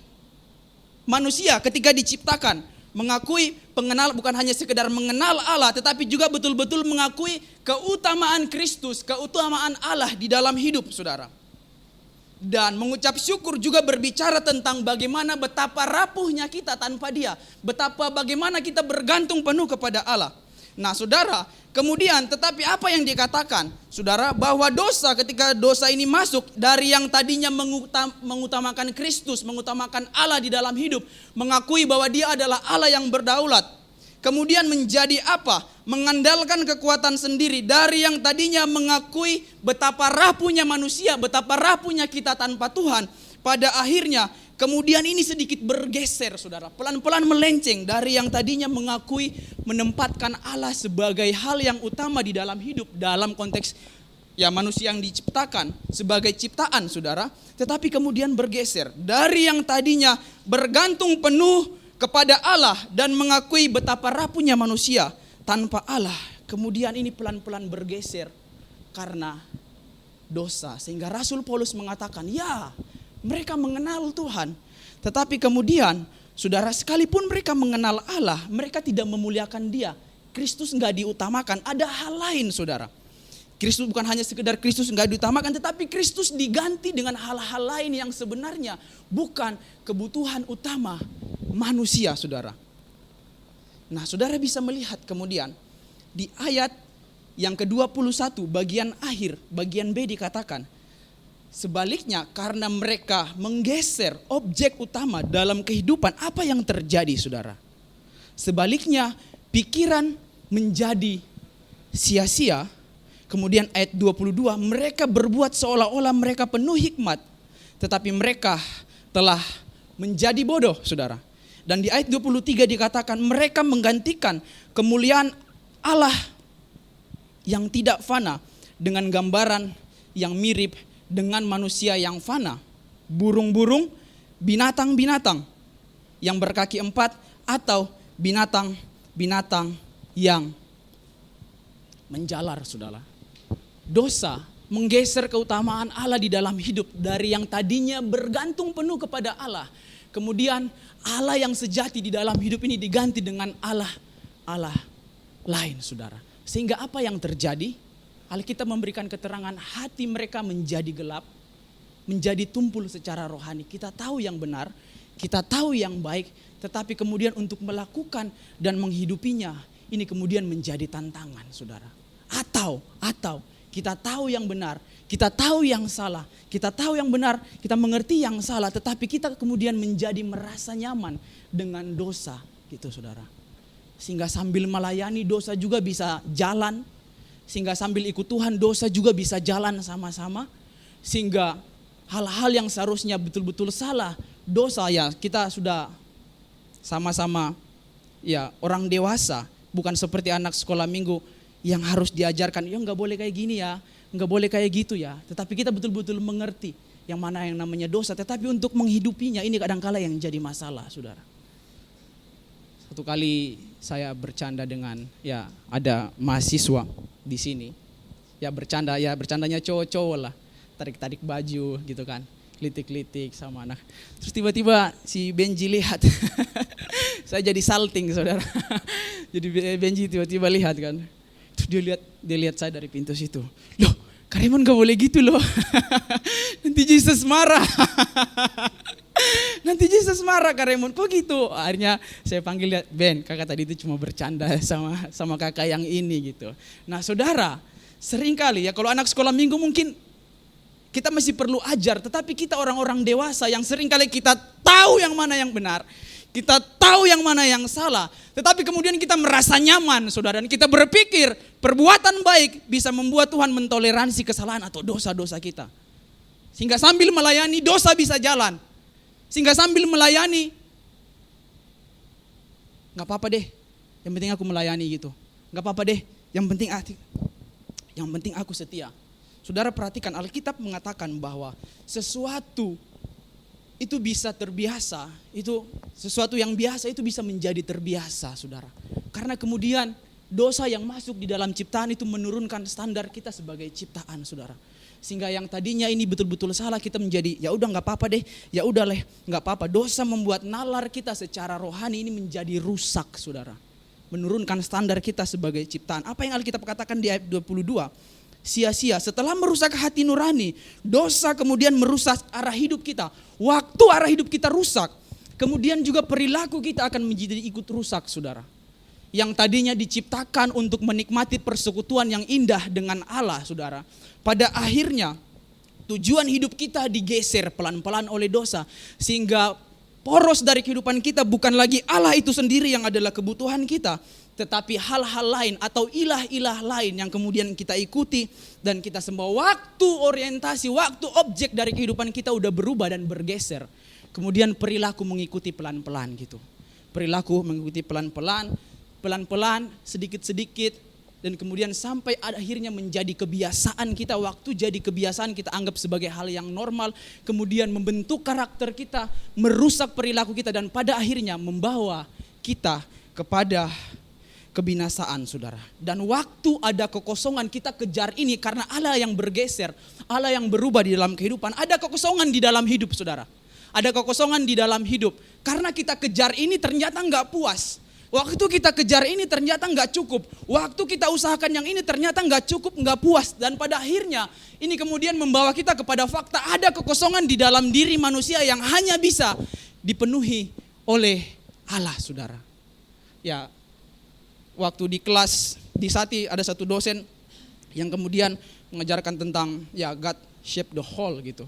manusia ketika diciptakan. Mengakui bukan hanya sekedar mengenal Allah, tetapi juga betul-betul mengakui keutamaan Kristus, keutamaan Allah di dalam hidup, saudara. Dan mengucap syukur juga berbicara tentang bagaimana betapa rapuhnya kita tanpa Dia. Bagaimana kita bergantung penuh kepada Allah. Nah, saudara, kemudian tetapi apa yang dikatakan, saudara, bahwa ketika dosa ini masuk dari yang tadinya mengutamakan Kristus, mengutamakan Allah di dalam hidup, mengakui bahwa Dia adalah Allah yang berdaulat, kemudian menjadi apa? Mengandalkan kekuatan sendiri. Dari yang tadinya mengakui betapa rapuhnya manusia, betapa rapuhnya kita tanpa Tuhan, pada akhirnya kemudian ini sedikit bergeser saudara. Pelan-pelan melenceng dari yang tadinya mengakui menempatkan Allah sebagai hal yang utama di dalam hidup. Dalam konteks ya manusia yang diciptakan sebagai ciptaan saudara. Tetapi kemudian bergeser. Dari yang tadinya bergantung penuh kepada Allah dan mengakui betapa rapuhnya manusia tanpa Allah. Kemudian ini pelan-pelan bergeser karena dosa. Sehingga Rasul Paulus mengatakan, ya mereka mengenal Tuhan. Tetapi kemudian, saudara, sekalipun mereka mengenal Allah, mereka tidak memuliakan Dia. Kristus nggak diutamakan, ada hal lain saudara. Kristus bukan hanya sekedar Kristus nggak diutamakan, tetapi Kristus diganti dengan hal-hal lain yang sebenarnya bukan kebutuhan utama manusia saudara. Nah saudara bisa melihat kemudian di ayat yang ke-21 bagian akhir, bagian B dikatakan, sebaliknya karena mereka menggeser objek utama dalam kehidupan, apa yang terjadi saudara? Sebaliknya pikiran menjadi sia-sia. Kemudian ayat 22, mereka berbuat seolah-olah mereka penuh hikmat, tetapi mereka telah menjadi bodoh saudara. Dan di ayat 23 dikatakan mereka menggantikan kemuliaan Allah yang tidak fana dengan gambaran yang mirip dengan manusia yang fana, burung-burung, binatang-binatang yang berkaki 4 atau binatang-binatang yang menjalar saudara. Dosa menggeser keutamaan Allah di dalam hidup dari yang tadinya bergantung penuh kepada Allah. Kemudian Allah yang sejati di dalam hidup ini diganti dengan Allah lain saudara. Sehingga apa yang terjadi? Alkitab memberikan keterangan hati mereka menjadi gelap, menjadi tumpul secara rohani. Kita tahu yang benar, kita tahu yang baik, tetapi kemudian untuk melakukan dan menghidupinya, ini kemudian menjadi tantangan saudara. Atau kita tahu yang benar, kita tahu yang salah, kita tahu yang benar, kita mengerti yang salah, tetapi kita kemudian menjadi merasa nyaman dengan dosa gitu saudara. Sehingga sambil melayani dosa juga bisa jalan, sehingga sambil ikut Tuhan dosa juga bisa jalan sama-sama. Sehingga hal-hal yang seharusnya betul-betul salah, dosa ya kita sudah sama-sama ya orang dewasa, bukan seperti anak sekolah minggu yang harus diajarkan, ya nggak boleh kayak gini ya, nggak boleh kayak gitu ya. Tetapi kita betul-betul mengerti yang mana yang namanya dosa. Tetapi untuk menghidupinya ini kadang-kala yang jadi masalah, saudara. Satu kali saya bercanda dengan ya ada mahasiswa di sini, ya bercandanya cowok-cowok lah, tarik-tarik baju gitu kan, litik-litik sama anak. Terus tiba-tiba si Benji lihat, saya jadi salting saudara. Jadi Benji tiba-tiba lihat kan. Dia lihat saya dari pintu situ. Loh, Kak Raymond gak boleh gitu loh. Nanti Jesus marah. Nanti Jesus marah Kak Raymond. Kok gitu? Akhirnya saya panggil dia, Ben, kakak tadi itu cuma bercanda sama kakak yang ini gitu. Nah saudara, seringkali ya kalau anak sekolah minggu mungkin kita masih perlu ajar. Tetapi kita orang-orang dewasa yang seringkali kita tahu yang mana yang benar. Kita tahu yang mana yang salah, tetapi kemudian kita merasa nyaman, saudara. Dan kita berpikir perbuatan baik bisa membuat Tuhan mentoleransi kesalahan atau dosa-dosa kita. Sehingga sambil melayani dosa bisa jalan. Sehingga sambil melayani, gak apa-apa deh, yang penting aku melayani gitu. Gak apa-apa deh, yang penting aku setia. Saudara perhatikan, Alkitab mengatakan bahwa sesuatu itu bisa terbiasa, itu sesuatu yang biasa itu bisa menjadi terbiasa saudara. Karena kemudian dosa yang masuk di dalam ciptaan itu menurunkan standar kita sebagai ciptaan saudara. Sehingga yang tadinya ini betul-betul salah kita menjadi ya udah nggak apa-apa deh, ya udah leh nggak apa-apa. Dosa membuat nalar kita secara rohani ini menjadi rusak saudara. Menurunkan standar kita sebagai ciptaan. Apa yang Alkitab katakan di ayat 22? Sia-sia setelah merusak hati nurani, dosa kemudian merusak arah hidup kita. Waktu arah hidup kita rusak, kemudian juga perilaku kita akan menjadi ikut rusak saudara. Yang tadinya diciptakan untuk menikmati persekutuan yang indah dengan Allah saudara, pada akhirnya tujuan hidup kita digeser pelan-pelan oleh dosa. Sehingga poros dari kehidupan kita bukan lagi Allah itu sendiri yang adalah kebutuhan kita, tetapi hal-hal lain atau ilah-ilah lain yang kemudian kita ikuti dan kita sembah. Waktu orientasi, waktu objek dari kehidupan kita udah berubah dan bergeser. Kemudian perilaku mengikuti pelan-pelan gitu. Perilaku mengikuti pelan-pelan, sedikit-sedikit, dan kemudian sampai akhirnya menjadi kebiasaan kita. Waktu jadi kebiasaan kita anggap sebagai hal yang normal, kemudian membentuk karakter kita, merusak perilaku kita, dan pada akhirnya membawa kita kepada kebinasaan, saudara. Dan waktu ada kekosongan kita kejar ini karena Allah yang bergeser, Allah yang berubah di dalam kehidupan. Ada kekosongan di dalam hidup, saudara. Ada kekosongan di dalam hidup. Karena kita kejar ini ternyata nggak puas. Waktu kita kejar ini ternyata nggak cukup. Waktu kita usahakan yang ini ternyata nggak cukup, nggak puas. Dan pada akhirnya ini kemudian membawa kita kepada fakta ada kekosongan di dalam diri manusia yang hanya bisa dipenuhi oleh Allah, saudara. Ya, waktu di kelas di Sati ada satu dosen yang kemudian mengajarkan tentang ya God shape the whole gitu.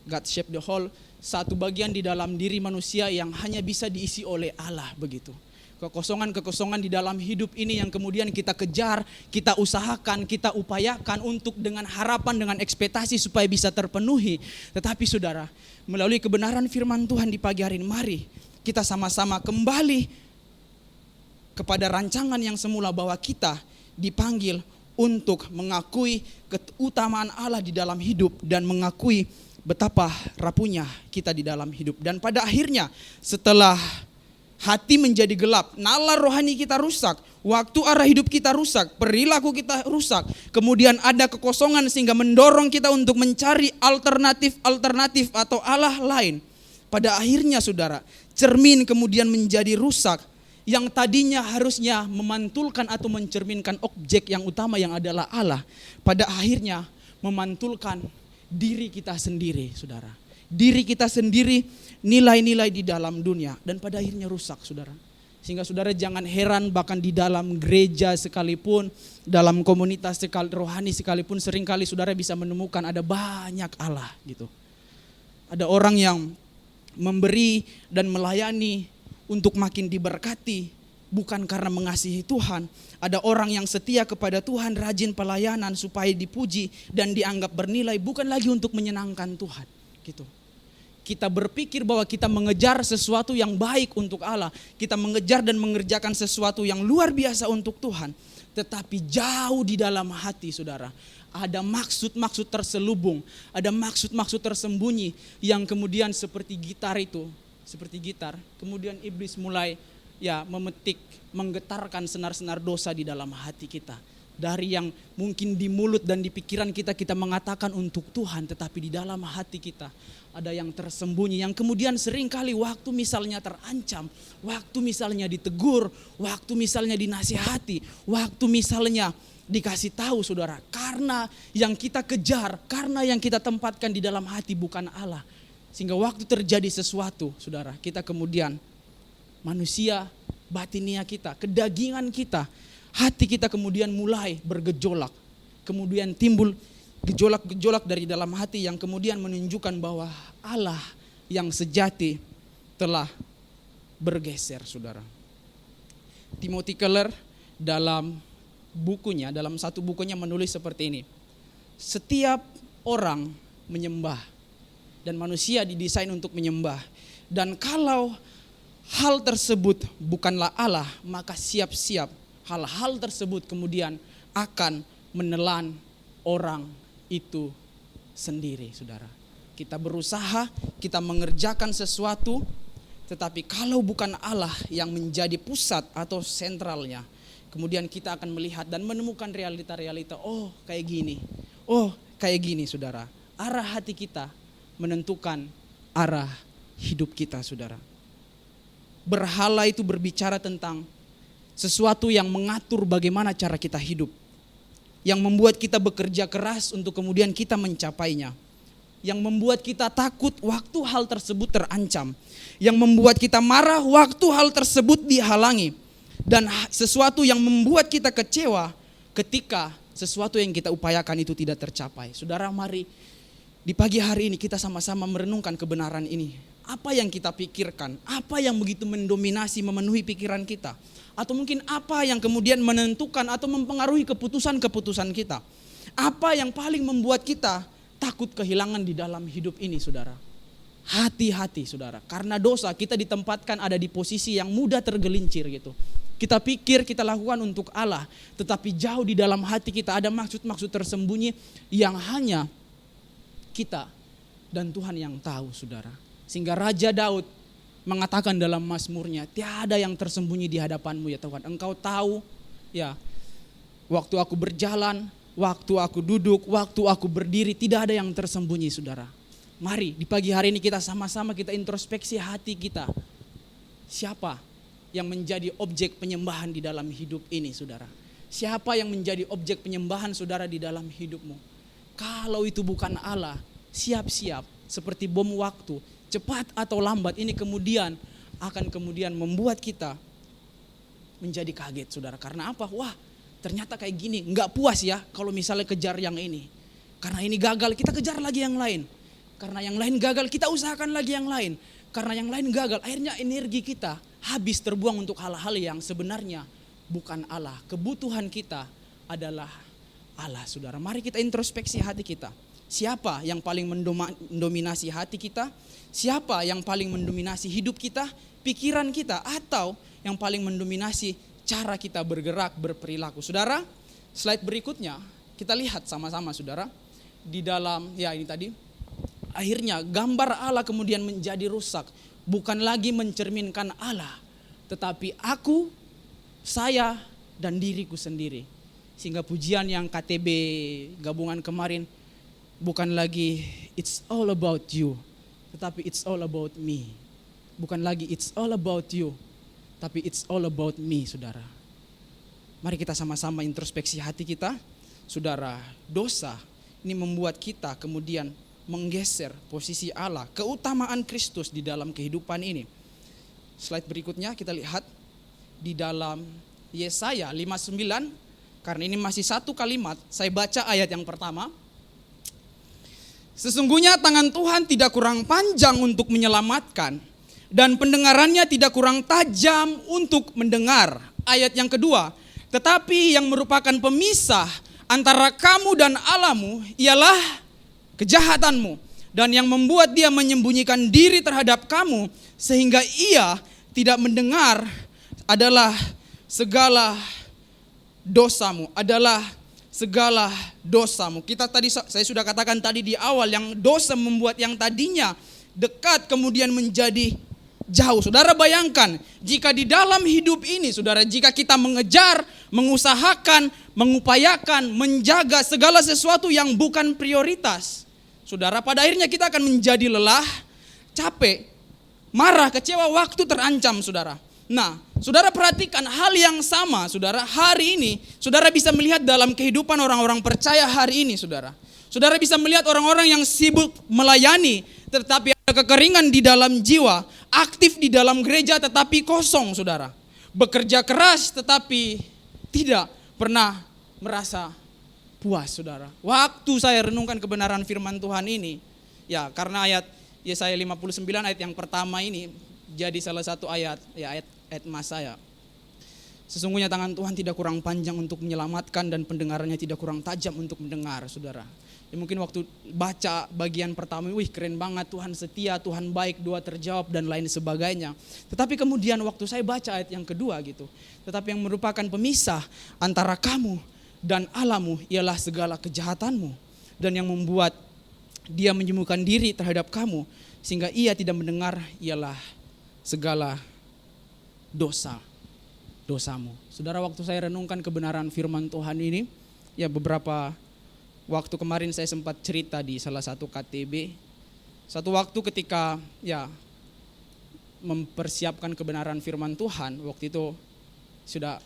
God shape the whole, satu bagian di dalam diri manusia yang hanya bisa diisi oleh Allah begitu. Kekosongan-kekosongan di dalam hidup ini yang kemudian kita kejar, kita usahakan, kita upayakan untuk dengan harapan, dengan ekspektasi supaya bisa terpenuhi. Tetapi saudara, melalui kebenaran firman Tuhan di pagi hari ini, mari kita sama-sama kembali kepada rancangan yang semula bahwa kita dipanggil untuk mengakui keutamaan Allah di dalam hidup dan mengakui betapa rapuhnya kita di dalam hidup. Dan pada akhirnya setelah hati menjadi gelap, nalar rohani kita rusak, waktu arah hidup kita rusak, perilaku kita rusak, kemudian ada kekosongan sehingga mendorong kita untuk mencari alternatif atau Allah lain. Pada akhirnya saudara, cermin kemudian menjadi rusak, yang tadinya harusnya memantulkan atau mencerminkan objek yang utama yang adalah Allah, pada akhirnya memantulkan diri kita sendiri, saudara. Diri kita sendiri, nilai-nilai di dalam dunia, dan pada akhirnya rusak, saudara. Sehingga saudara jangan heran bahkan di dalam gereja sekalipun, dalam komunitas rohani sekalipun, seringkali saudara bisa menemukan ada banyak Allah gitu. Ada orang yang memberi dan melayani untuk makin diberkati, bukan karena mengasihi Tuhan. Ada orang yang setia kepada Tuhan, rajin pelayanan supaya dipuji dan dianggap bernilai, bukan lagi untuk menyenangkan Tuhan gitu. Kita berpikir bahwa kita mengejar sesuatu yang baik untuk Allah, kita mengejar dan mengerjakan sesuatu yang luar biasa untuk Tuhan, tetapi jauh di dalam hati saudara ada maksud-maksud terselubung, ada maksud-maksud tersembunyi yang kemudian seperti gitar, kemudian iblis mulai memetik, menggetarkan senar-senar dosa di dalam hati kita. Dari yang mungkin di mulut dan di pikiran kita mengatakan untuk Tuhan, tetapi di dalam hati kita ada yang tersembunyi, yang kemudian seringkali waktu misalnya terancam, waktu misalnya ditegur, waktu misalnya dinasihati, waktu misalnya dikasih tahu saudara, karena yang kita kejar, karena yang kita tempatkan di dalam hati bukan Allah, sehingga waktu terjadi sesuatu saudara, kita kemudian manusia batinia kita, kedagingan kita, hati kita kemudian mulai bergejolak. Kemudian timbul gejolak-gejolak dari dalam hati yang kemudian menunjukkan bahwa Allah yang sejati telah bergeser, saudara. Timothy Keller dalam satu bukunya menulis seperti ini. Setiap orang menyembah dan manusia didesain untuk menyembah. Dan kalau hal tersebut bukanlah Allah, maka siap-siap hal-hal tersebut kemudian akan menelan orang itu sendiri, saudara. Kita berusaha, kita mengerjakan sesuatu, tetapi kalau bukan Allah yang menjadi pusat atau sentralnya, kemudian kita akan melihat dan menemukan realita-realita, kayak gini, saudara. Arah hati kita menentukan arah hidup kita, saudara. Berhala itu berbicara tentang sesuatu yang mengatur bagaimana cara kita hidup, yang membuat kita bekerja keras untuk kemudian kita mencapainya, yang membuat kita takut waktu hal tersebut terancam, yang membuat kita marah waktu hal tersebut dihalangi, dan sesuatu yang membuat kita kecewa ketika sesuatu yang kita upayakan itu tidak tercapai. Saudara, mari di pagi hari ini kita sama-sama merenungkan kebenaran ini. Apa yang kita pikirkan, apa yang begitu mendominasi, memenuhi pikiran kita, atau mungkin apa yang kemudian menentukan atau mempengaruhi keputusan-keputusan kita. Apa yang paling membuat kita takut kehilangan di dalam hidup ini, saudara? hati-hati saudara. Karena dosa kita ditempatkan ada di posisi yang mudah tergelincir gitu. Kita pikir kita lakukan untuk Allah, tetapi jauh di dalam hati kita ada maksud-maksud tersembunyi yang hanya kita dan Tuhan yang tahu saudara. Sehingga Raja Daud mengatakan dalam Mazmurnya, tiada yang tersembunyi di hadapanmu ya Tuhan. Engkau tahu ya, waktu aku berjalan, waktu aku duduk, waktu aku berdiri, tidak ada yang tersembunyi saudara. Mari di pagi hari ini kita sama-sama kita introspeksi hati kita. Siapa yang menjadi objek penyembahan di dalam hidup ini saudara? Siapa yang menjadi objek penyembahan saudara di dalam hidupmu? Kalau itu bukan Allah, siap-siap seperti bom waktu, cepat atau lambat ini kemudian akan membuat kita menjadi kaget saudara. Karena apa? Wah, ternyata kayak gini, nggak puas ya kalau misalnya kejar yang ini. Karena ini gagal, kita kejar lagi yang lain. Karena yang lain gagal, kita usahakan lagi yang lain. Karena yang lain gagal, akhirnya energi kita habis terbuang untuk hal-hal yang sebenarnya bukan Allah. Kebutuhan kita adalah Allah saudara. Mari kita introspeksi hati kita. Siapa yang paling mendominasi hati kita? Siapa yang paling mendominasi hidup kita, pikiran kita, atau yang paling mendominasi cara kita bergerak, berperilaku? Saudara, slide berikutnya kita lihat sama-sama saudara. Di dalam, ya ini tadi, akhirnya gambar Allah kemudian menjadi rusak. Bukan lagi mencerminkan Allah, tetapi aku, saya, dan diriku sendiri. Sehingga pujian yang KTB gabungan kemarin, bukan lagi it's all about you, tetapi it's all about me. Bukan lagi it's all about you, tapi it's all about me saudara. Mari kita sama-sama introspeksi hati kita. Saudara, dosa ini membuat kita kemudian menggeser posisi Allah, keutamaan Kristus di dalam kehidupan ini. Slide berikutnya kita lihat di dalam Yesaya 59, karena ini masih satu kalimat, saya baca ayat yang pertama. Sesungguhnya tangan Tuhan tidak kurang panjang untuk menyelamatkan, dan pendengarannya tidak kurang tajam untuk mendengar. Ayat yang kedua, tetapi yang merupakan pemisah antara kamu dan Allahmu ialah kejahatanmu, dan yang membuat dia menyembunyikan diri terhadap kamu sehingga ia tidak mendengar adalah segala dosamu, segala dosamu. Kita tadi, saya sudah katakan tadi di awal, yang dosa membuat yang tadinya dekat kemudian menjadi jauh. Saudara bayangkan, jika di dalam hidup ini, saudara, jika kita mengejar, mengusahakan, mengupayakan, menjaga segala sesuatu yang bukan prioritas, saudara, pada akhirnya kita akan menjadi lelah, capek, marah, kecewa, waktu terancam, saudara. Nah, saudara perhatikan hal yang sama, saudara, hari ini, saudara bisa melihat dalam kehidupan orang-orang percaya hari ini, saudara. Saudara bisa melihat orang-orang yang sibuk melayani, tetapi ada kekeringan di dalam jiwa, aktif di dalam gereja tetapi kosong, saudara. Bekerja keras tetapi tidak pernah merasa puas, saudara. Waktu saya renungkan kebenaran firman Tuhan ini, ya karena ayat Yesaya 59 ayat yang pertama ini jadi salah satu ayat, ya ayat emas saya. Sesungguhnya tangan Tuhan tidak kurang panjang untuk menyelamatkan, dan pendengarannya tidak kurang tajam untuk mendengar, saudara. Ya, mungkin waktu baca bagian pertama, wih keren banget, Tuhan setia, Tuhan baik, doa terjawab dan lain sebagainya. Tetapi kemudian waktu saya baca ayat yang kedua gitu, tetapi yang merupakan pemisah antara kamu dan Allahmu ialah segala kejahatanmu, dan yang membuat dia menyembuhkan diri terhadap kamu sehingga ia tidak mendengar ialah segala dosamu. Saudara, waktu saya renungkan kebenaran firman Tuhan ini, ya beberapa waktu kemarin saya sempat cerita di salah satu KTB. Satu waktu ketika ya mempersiapkan kebenaran firman Tuhan, waktu itu sudah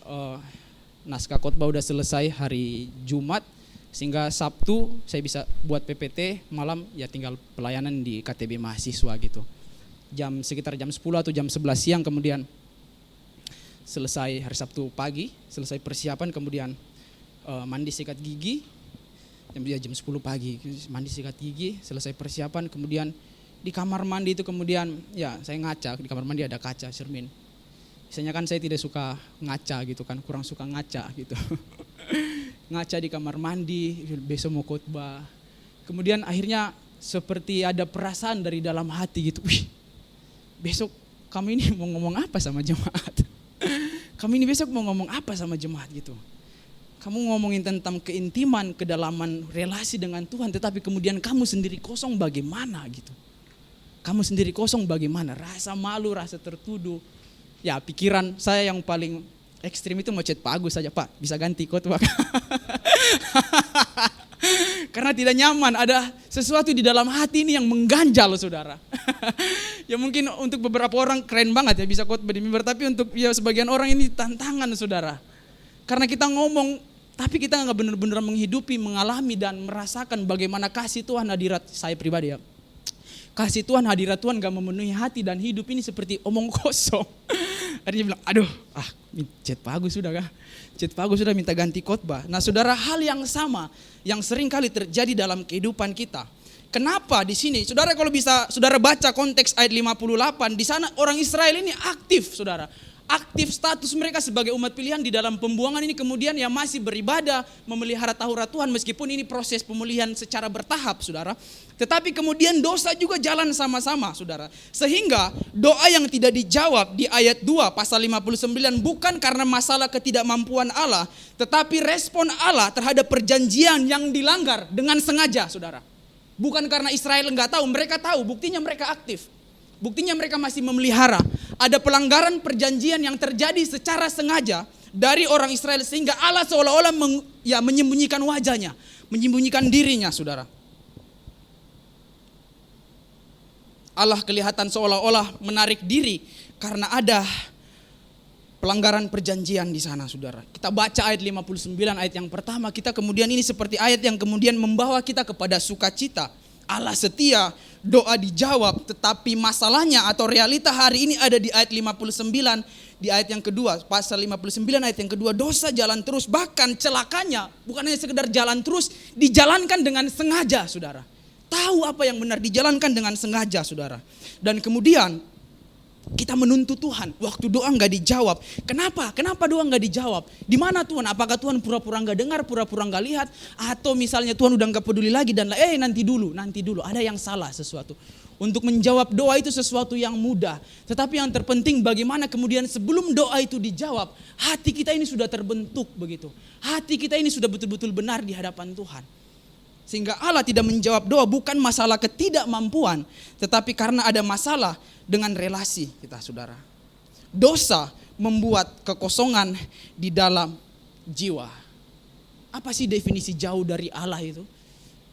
naskah khotbah udah selesai hari Jumat, sehingga Sabtu saya bisa buat PPT, malam ya tinggal pelayanan di KTB mahasiswa gitu. Sekitar jam 10 atau jam 11 siang kemudian selesai hari Sabtu pagi, selesai persiapan, kemudian mandi sikat gigi, jam 10 pagi mandi sikat gigi, selesai persiapan, kemudian di kamar mandi itu kemudian ya saya ngaca, di kamar mandi ada kaca cermin. Biasanya kan saya tidak suka ngaca gitu kan, kurang suka ngaca gitu. Ngaca di kamar mandi, besok mau khotbah. Kemudian akhirnya seperti ada perasaan dari dalam hati gitu. Wih, besok kami ini mau ngomong apa sama jemaat? Kami ini besok mau ngomong apa sama jemaat gitu. Kamu ngomongin tentang keintiman, kedalaman relasi dengan Tuhan, tetapi kemudian kamu sendiri kosong bagaimana gitu. Kamu sendiri kosong bagaimana? Rasa malu, rasa tertuduh. Ya pikiran saya yang paling ekstrim itu mau chat Pak Agus saja, Pak bisa ganti khotbah. Karena tidak nyaman, ada sesuatu di dalam hati ini yang mengganjal saudara. Ya mungkin untuk beberapa orang keren banget ya bisa khotbah di mimbar, tapi untuk ya sebagian orang ini tantangan saudara. Karena kita ngomong, tapi kita nggak benar-benar menghidupi, mengalami dan merasakan bagaimana kasih Tuhan hadirat saya pribadi ya. Kasih Tuhan, hadirat Tuhan gak memenuhi hati dan hidup ini seperti omong kosong. Akhirnya bilang, aduh, chat Pak Agus sudah kah? Chat Pak Agus sudah minta ganti khotbah. Nah saudara, hal yang sama yang sering kali terjadi dalam kehidupan kita. Kenapa di sini? Saudara kalau bisa saudara baca konteks ayat 58, di sana orang Israel ini aktif saudara. Aktif status mereka sebagai umat pilihan di dalam pembuangan ini, kemudian yang masih beribadah, memelihara Taurat Tuhan meskipun ini proses pemulihan secara bertahap saudara. Tetapi kemudian dosa juga jalan sama-sama saudara. Sehingga doa yang tidak dijawab di ayat 2 pasal 59 bukan karena masalah ketidakmampuan Allah, tetapi respon Allah terhadap perjanjian yang dilanggar dengan sengaja saudara. Bukan karena Israel enggak tahu, mereka tahu, buktinya mereka aktif. Buktinya mereka masih memelihara. Ada pelanggaran perjanjian yang terjadi secara sengaja dari orang Israel sehingga Allah seolah-olah menyembunyikan wajahnya, menyembunyikan dirinya saudara. Allah kelihatan seolah-olah menarik diri karena ada pelanggaran perjanjian di sana saudara. Kita baca ayat 59 ayat yang pertama, kita kemudian ini seperti ayat yang kemudian membawa kita kepada sukacita. Allah setia, doa dijawab, tetapi masalahnya atau realita hari ini ada di ayat 59, di ayat yang kedua, pasal 59 ayat yang kedua, dosa jalan terus, bahkan celakanya bukan hanya sekedar jalan terus, dijalankan dengan sengaja saudara. Tahu apa yang benar, dijalankan dengan sengaja saudara. Dan kemudian kita menuntut Tuhan, waktu doa enggak dijawab. Kenapa? Kenapa doa enggak dijawab? Di mana Tuhan? Apakah Tuhan pura-pura enggak dengar, pura-pura enggak lihat? Atau misalnya Tuhan udah enggak peduli lagi dan nanti dulu. Ada yang salah sesuatu. Untuk menjawab doa itu sesuatu yang mudah. Tetapi yang terpenting bagaimana kemudian sebelum doa itu dijawab, hati kita ini sudah terbentuk begitu. Hati kita ini sudah betul-betul benar di hadapan Tuhan. Sehingga Allah tidak menjawab doa bukan masalah ketidakmampuan, tetapi karena ada masalah dengan relasi kita saudara. Dosa membuat kekosongan di dalam jiwa. Apa sih definisi jauh dari Allah itu?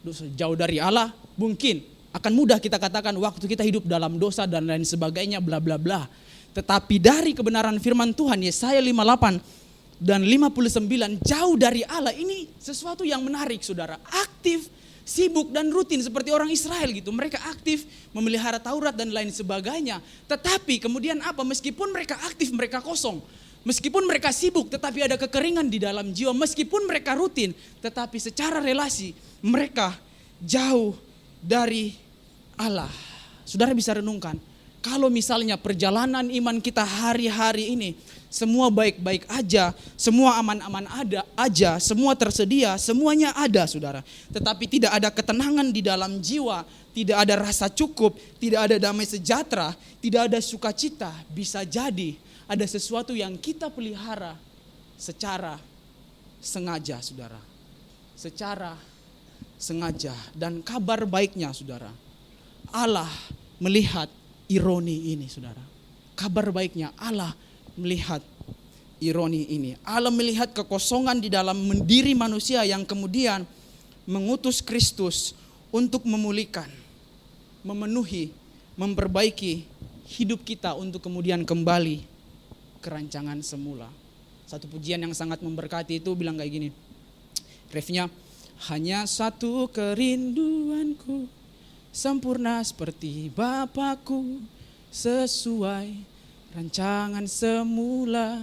Dosa jauh dari Allah mungkin akan mudah kita katakan waktu kita hidup dalam dosa dan lain sebagainya bla bla bla. Tetapi dari kebenaran firman Tuhan Yesaya 58 dan 59 jauh dari Allah ini sesuatu yang menarik saudara. Aktif, sibuk dan rutin seperti orang Israel gitu. Mereka aktif memelihara Taurat dan lain sebagainya. Tetapi kemudian apa? Meskipun mereka aktif, mereka kosong. Meskipun mereka sibuk, tetapi ada kekeringan di dalam jiwa. Meskipun mereka rutin, tetapi secara relasi mereka jauh dari Allah. Saudara bisa renungkan, kalau misalnya perjalanan iman kita hari-hari ini semua baik-baik aja, semua aman-aman aja, semua tersedia, semuanya ada saudara. Tetapi tidak ada ketenangan di dalam jiwa, tidak ada rasa cukup, tidak ada damai sejahtera, tidak ada sukacita. Bisa jadi ada sesuatu yang kita pelihara secara sengaja saudara. Secara sengaja. Dan kabar baiknya saudara, Allah melihat ironi ini saudara. Kabar baiknya Allah melihat ironi ini. Allah melihat kekosongan di dalam diri manusia yang kemudian mengutus Kristus untuk memulihkan, memenuhi, memperbaiki hidup kita untuk kemudian kembali ke rancangan semula. Satu pujian yang sangat memberkati itu bilang kayak gini. Refnya, hanya satu kerinduanku, sempurna seperti Bapakku, sesuai rancangan semula,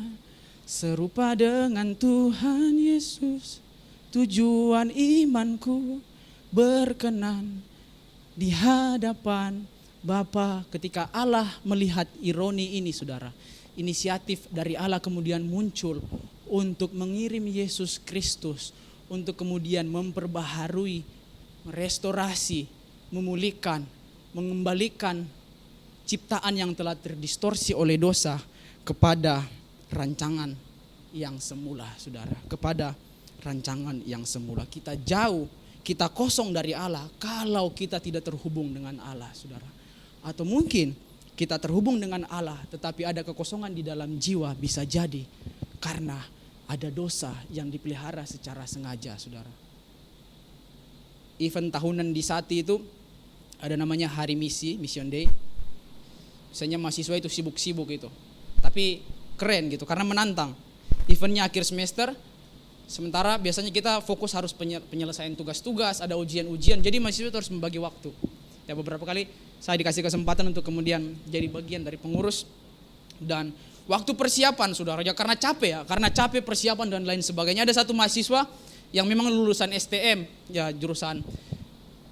serupa dengan Tuhan Yesus. Tujuan imanku berkenan di hadapan Bapa. Ketika Allah melihat ironi ini saudara, inisiatif dari Allah kemudian muncul untuk mengirim Yesus Kristus untuk kemudian memperbaharui, merestorasi, memulihkan, mengembalikan ciptaan yang telah terdistorsi oleh dosa kepada rancangan yang semula, saudara. Kepada rancangan yang semula. Kita jauh, kita kosong dari Allah kalau kita tidak terhubung dengan Allah, saudara. Atau mungkin kita terhubung dengan Allah tetapi ada kekosongan di dalam jiwa, bisa jadi karena ada dosa yang dipelihara secara sengaja, saudara. Event tahunan di Sati itu ada namanya Hari Misi, Mission Day. Biasanya mahasiswa itu sibuk-sibuk itu. Tapi keren gitu karena menantang. Eventnya akhir semester, sementara biasanya kita fokus harus penyelesaian tugas-tugas, ada ujian-ujian. Jadi mahasiswa itu harus membagi waktu. Ya beberapa kali saya dikasih kesempatan untuk kemudian jadi bagian dari pengurus. Dan waktu persiapan, saudara, ya karena capek persiapan dan lain sebagainya. Ada satu mahasiswa yang memang lulusan STM, ya jurusan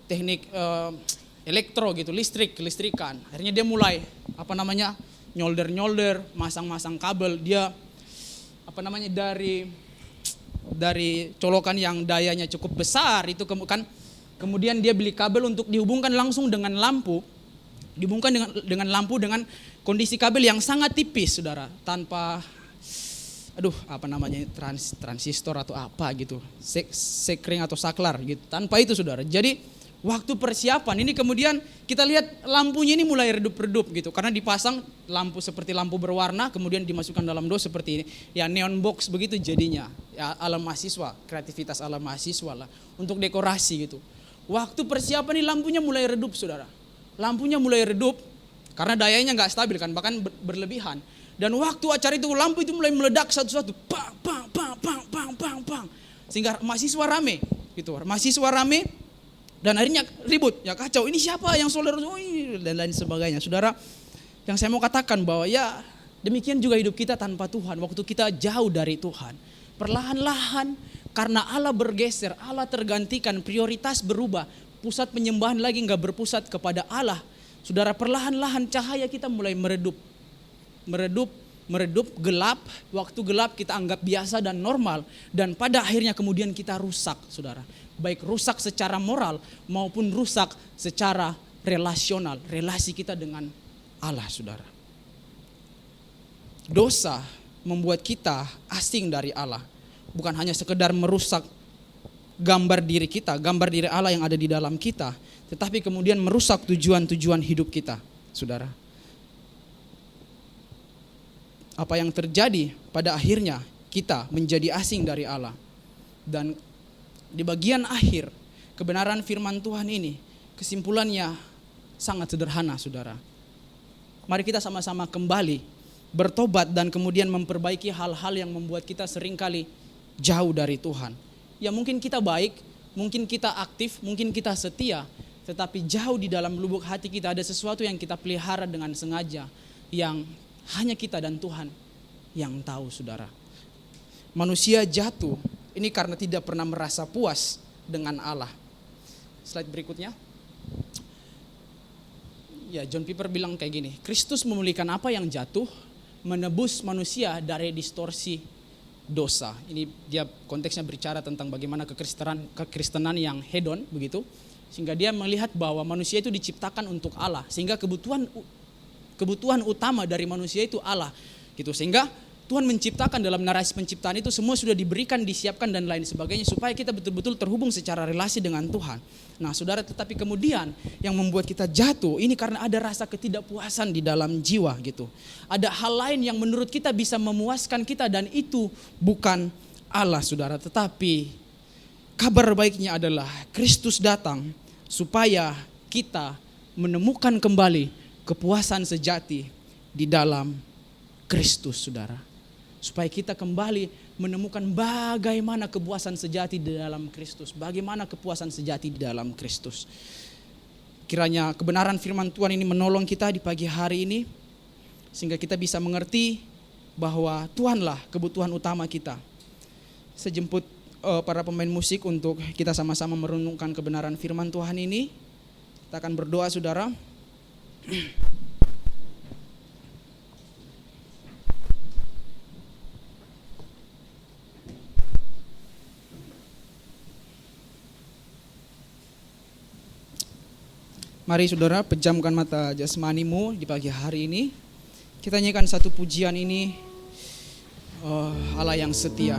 teknik elektro gitu, kelistrikan. Akhirnya dia mulai nyolder, masang kabel. Dia dari colokan yang dayanya cukup besar itu kan, kemudian dia beli kabel untuk dihubungkan langsung dengan lampu, dengan lampu dengan kondisi kabel yang sangat tipis, saudara, tanpa transistor atau apa gitu, sekring atau saklar gitu, tanpa itu, saudara. Jadi waktu persiapan ini kemudian kita lihat lampunya ini mulai redup-redup gitu, karena dipasang lampu seperti lampu berwarna, kemudian dimasukkan dalam dos seperti ini, ya neon box begitu jadinya, ya alam mahasiswa, kreativitas alam mahasiswa lah untuk dekorasi gitu. Waktu persiapan ini lampunya mulai redup, saudara, lampunya mulai redup karena dayanya nggak stabil kan, bahkan berlebihan. Dan waktu acara itu lampu itu mulai meledak satu-satu, pang, sehingga mahasiswa rame gitu, dan akhirnya ribut, ya kacau, ini siapa yang solder, dan lain sebagainya. Saudara, yang saya mau katakan bahwa ya demikian juga hidup kita tanpa Tuhan, waktu kita jauh dari Tuhan, perlahan-lahan karena Allah bergeser, Allah tergantikan, prioritas berubah, pusat penyembahan lagi nggak berpusat kepada Allah. Saudara, perlahan-lahan cahaya kita mulai meredup, gelap. Waktu gelap kita anggap biasa dan normal, dan pada akhirnya kemudian kita rusak, saudara. Baik rusak secara moral maupun rusak secara relasional, relasi kita dengan Allah, saudara. Dosa membuat kita asing dari Allah, bukan hanya sekedar merusak gambar diri kita, gambar diri Allah yang ada di dalam kita, tetapi kemudian merusak tujuan-tujuan hidup kita, saudara. Apa yang terjadi pada akhirnya kita menjadi asing dari Allah. Dan di bagian akhir kebenaran firman Tuhan ini, kesimpulannya sangat sederhana, saudara. Mari kita sama-sama kembali bertobat dan kemudian memperbaiki hal-hal yang membuat kita seringkali jauh dari Tuhan. Ya mungkin kita baik, mungkin kita aktif, mungkin kita setia, tetapi jauh di dalam lubuk hati kita ada sesuatu yang kita pelihara dengan sengaja, yang hanya kita dan Tuhan yang tahu, saudara. Manusia jatuh ini karena tidak pernah merasa puas dengan Allah. Slide berikutnya. Ya, John Piper bilang kayak gini, Kristus memulihkan apa yang jatuh, menebus manusia dari distorsi dosa. Ini dia konteksnya berbicara tentang bagaimana kekristenan yang hedon begitu, sehingga dia melihat bahwa manusia itu diciptakan untuk Allah, sehingga kebutuhan utama dari manusia itu Allah gitu. Sehingga Tuhan menciptakan, dalam narasi penciptaan itu semua sudah diberikan, disiapkan dan lain sebagainya supaya kita betul-betul terhubung secara relasi dengan Tuhan. Nah, saudara, tetapi kemudian yang membuat kita jatuh ini karena ada rasa ketidakpuasan di dalam jiwa gitu. Ada hal lain yang menurut kita bisa memuaskan kita dan itu bukan Allah, saudara. Tetapi kabar baiknya adalah Kristus datang supaya kita menemukan kembali kepuasan sejati di dalam Kristus, saudara. Supaya kita kembali menemukan bagaimana kepuasan sejati di dalam Kristus. Bagaimana kepuasan sejati di dalam Kristus. Kiranya kebenaran firman Tuhan ini menolong kita di pagi hari ini, sehingga kita bisa mengerti bahwa Tuhanlah kebutuhan utama kita. Saya jemput para pemain musik untuk kita sama-sama merenungkan kebenaran firman Tuhan ini. Kita akan berdoa, saudara. Mari saudara, pejamkan mata jasmanimu di pagi hari ini. Kita nyanyikan satu pujian ini, Allah yang setia.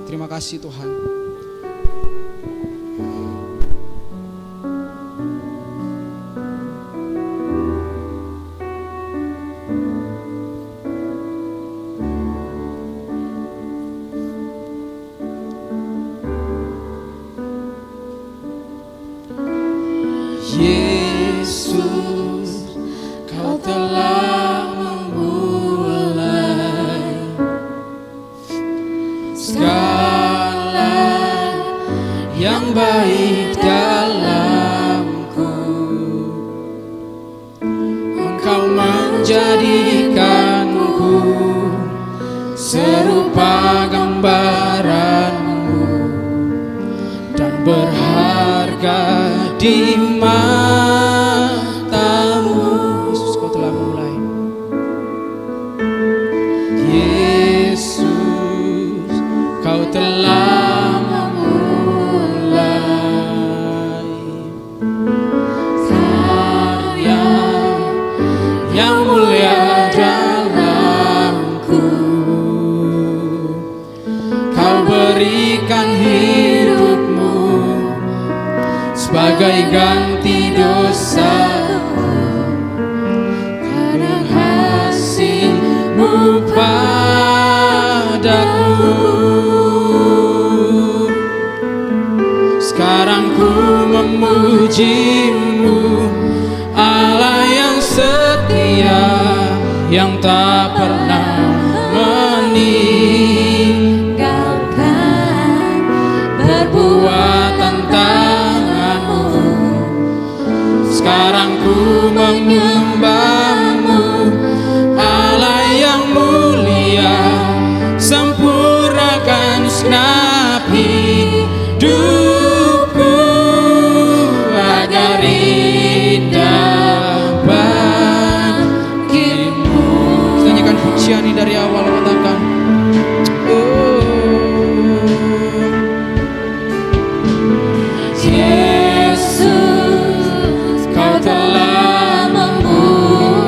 Terima kasih Tuhan. Yesus, Kau telah memulai segala yang baik dalamku. Engkau menjadikanku serupa gambaranmu dan berharga di matamu. Yesus, Kau telah memulai. Yesus, Kau telah memulai karya yang mulia dalamku. Kau berikan hidupmu sebagai ganti dosaku, karena kasih-Mu padaku. Sekarang ku memuji-Mu, Allah yang setia, yang tak pernah meninggalkan perbuatan tangan-Mu. Sekarang ku menyembah-Mu, Allah yang mulia, sempurnakan segenap hidupku agar indah bagimu. Kita nyanyikan pujian ini dari awal, katakan Yesus, Kau telah memulai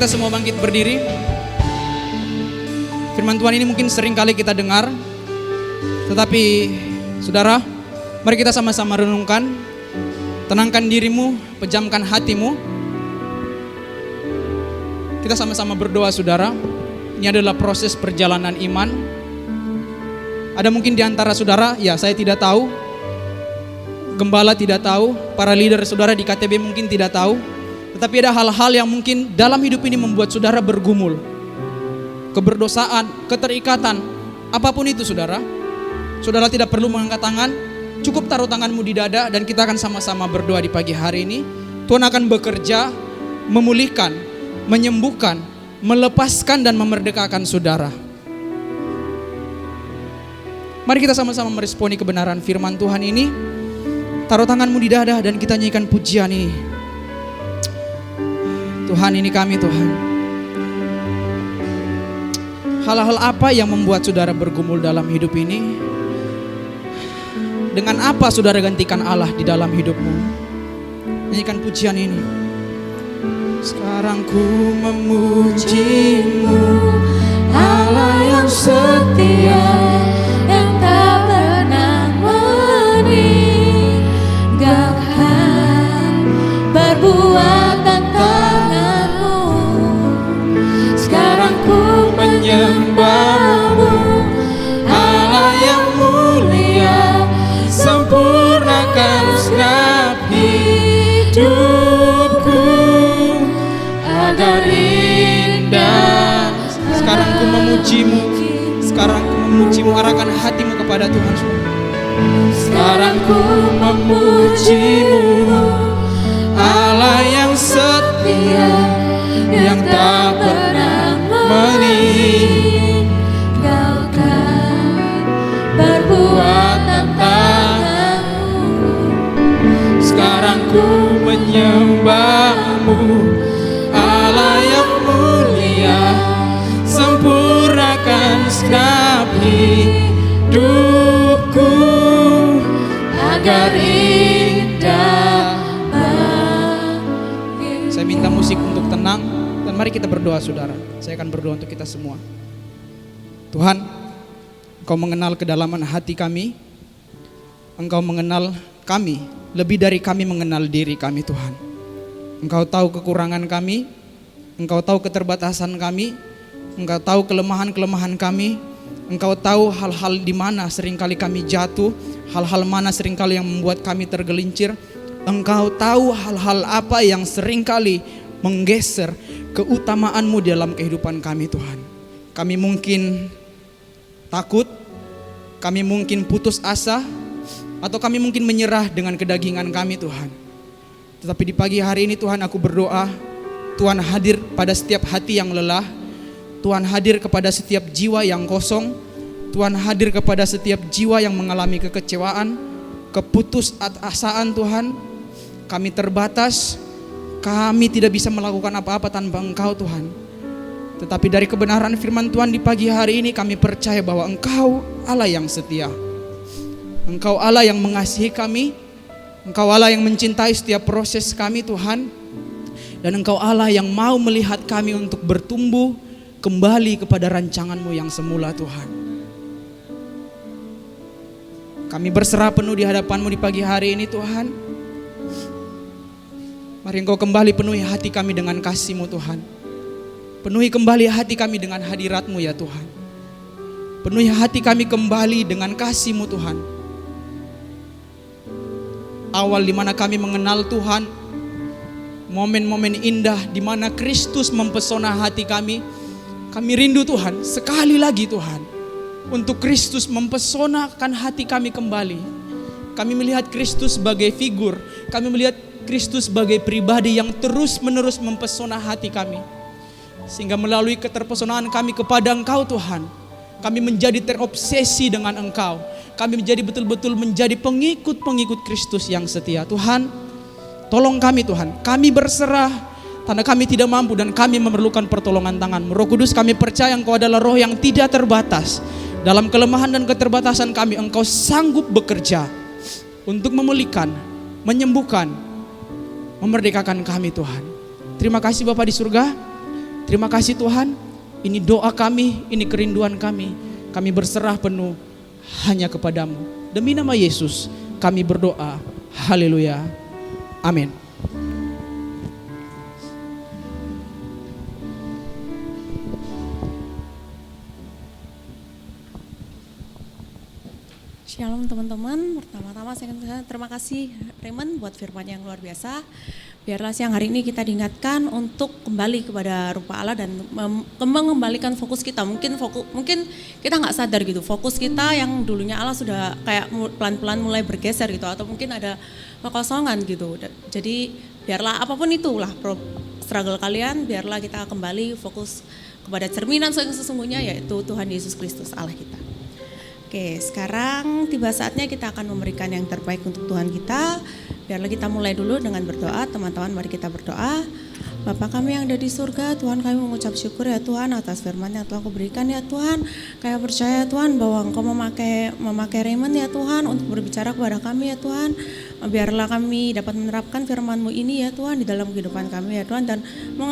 kita semua bangkit berdiri. Firman Tuhan ini mungkin sering kali kita dengar, tetapi saudara, mari kita sama-sama renungkan. Tenangkan dirimu, pejamkan hatimu. Kita sama-sama berdoa saudara. Ini adalah proses perjalanan iman. Ada mungkin di antara saudara, ya saya tidak tahu, gembala tidak tahu, para leader saudara di KTB mungkin tidak tahu, tetapi ada hal-hal yang mungkin dalam hidup ini membuat saudara bergumul. Keberdosaan, keterikatan, apapun itu saudara. Saudara tidak perlu mengangkat tangan, cukup taruh tanganmu di dada dan kita akan sama-sama berdoa di pagi hari ini. Tuhan akan bekerja, memulihkan, menyembuhkan, melepaskan dan memerdekakan saudara. Mari kita sama-sama meresponi kebenaran firman Tuhan ini. Taruh tanganmu di dada dan kita nyanyikan pujian ini. Tuhan, ini kami Tuhan. Hal-hal apa yang membuat saudara bergumul dalam hidup ini? Dengan apa saudara gantikan Allah di dalam hidupmu? Nyanyikan pujian ini. Sekarang ku memujimu, Allah yang setia, yang tak pernah meninggalkan perbuatan tanganmu. Sekarang ku menyembahmu, Allah yang mulia, sempurnakan segenap hidupku agar indah. sekarang ku memujimu. Sekarang ku memujimu, arahkan hatimu kepada Tuhan. Sekarang ku memujimu, Allah yang setia, yang tak pernah meninggalkan perbuatan tanganmu. sekarang ku menyembahmu, Allah yang mulia, sempurnakan segenap hidupku Agar indah bagi. Saya minta musik untuk tenang dan mari kita berdoa saudara. Saya akan berdoa untuk kita semua. Tuhan, Engkau mengenal kedalaman hati kami. Engkau mengenal kami lebih dari kami mengenal diri kami Tuhan. Engkau tahu kekurangan kami, Engkau tahu keterbatasan kami, Engkau tahu kelemahan-kelemahan kami. Engkau tahu hal-hal di mana seringkali kami jatuh, hal-hal mana seringkali yang membuat kami tergelincir. Engkau tahu hal-hal apa yang seringkali menggeser keutamaan-Mu dalam kehidupan kami Tuhan. Kami mungkin takut, kami mungkin putus asa, atau kami mungkin menyerah dengan kedagingan kami Tuhan. Tetapi di pagi hari ini Tuhan, aku berdoa, Tuhan hadir pada setiap hati yang lelah, Tuhan hadir kepada setiap jiwa yang kosong, Tuhan hadir kepada setiap jiwa yang mengalami kekecewaan, keputusasaan Tuhan. Kami terbatas, kami tidak bisa melakukan apa-apa tanpa Engkau Tuhan. Tetapi dari kebenaran firman Tuhan di pagi hari ini kami percaya bahwa Engkau Allah yang setia. Engkau Allah yang mengasihi kami, Engkau Allah yang mencintai setiap proses kami Tuhan. Dan Engkau Allah yang mau melihat kami untuk bertumbuh kembali kepada rancangan-Mu yang semula Tuhan. Kami berserah penuh di hadapan-Mu di pagi hari ini Tuhan. Mari Engkau kembali penuhi hati kami dengan kasih-Mu Tuhan. Penuhi kembali hati kami dengan hadirat-Mu ya Tuhan. Penuhi hati kami kembali dengan kasih-Mu Tuhan. Awal di mana kami mengenal Tuhan, momen-momen indah di mana Kristus mempesona hati kami. Kami rindu Tuhan, sekali lagi Tuhan, untuk Kristus mempesonakan hati kami kembali. Kami melihat Kristus sebagai figur, kami melihat Kristus sebagai pribadi yang terus-menerus mempesona hati kami. Sehingga melalui keterpesonaan kami kepada Engkau Tuhan, kami menjadi terobsesi dengan Engkau. Kami menjadi betul-betul menjadi pengikut-pengikut Kristus yang setia. Tuhan, tolong kami Tuhan, kami berserah. Karena kami tidak mampu dan kami memerlukan pertolongan tangan-Mu. Roh Kudus, kami percaya Engkau adalah roh yang tidak terbatas. Dalam kelemahan dan keterbatasan kami, Engkau sanggup bekerja untuk memulihkan, menyembuhkan, memerdekakan kami Tuhan. Terima kasih Bapa di surga. Terima kasih Tuhan, ini doa kami, ini kerinduan kami. Kami berserah penuh hanya kepadamu. Demi nama Yesus kami berdoa. Haleluya. Amin. Shalom teman-teman, pertama-tama saya terima kasih Raymond buat firman yang luar biasa. Biarlah siang hari ini kita diingatkan untuk kembali kepada rupa Allah dan mengembalikan fokus kita. Mungkin kita nggak sadar gitu, fokus kita yang dulunya Allah sudah kayak pelan-pelan mulai bergeser gitu, atau mungkin ada kekosongan gitu. Jadi biarlah apapun itulah struggle kalian, biarlah kita kembali fokus kepada cerminan yang sesungguhnya, yaitu Tuhan Yesus Kristus Allah kita. Oke, sekarang tiba saatnya kita akan memberikan yang terbaik untuk Tuhan kita. Biarlah kita mulai dulu dengan berdoa. Teman-teman, mari kita berdoa. Bapa kami yang ada di surga, Tuhan, kami mengucap syukur ya Tuhan atas firman yang telah Kau berikan ya Tuhan. Kami percaya Tuhan bahwa Engkau memakai Raymond ya Tuhan untuk berbicara kepada kami ya Tuhan. Biarlah kami dapat menerapkan firman-Mu ini ya Tuhan di dalam kehidupan kami ya Tuhan, dan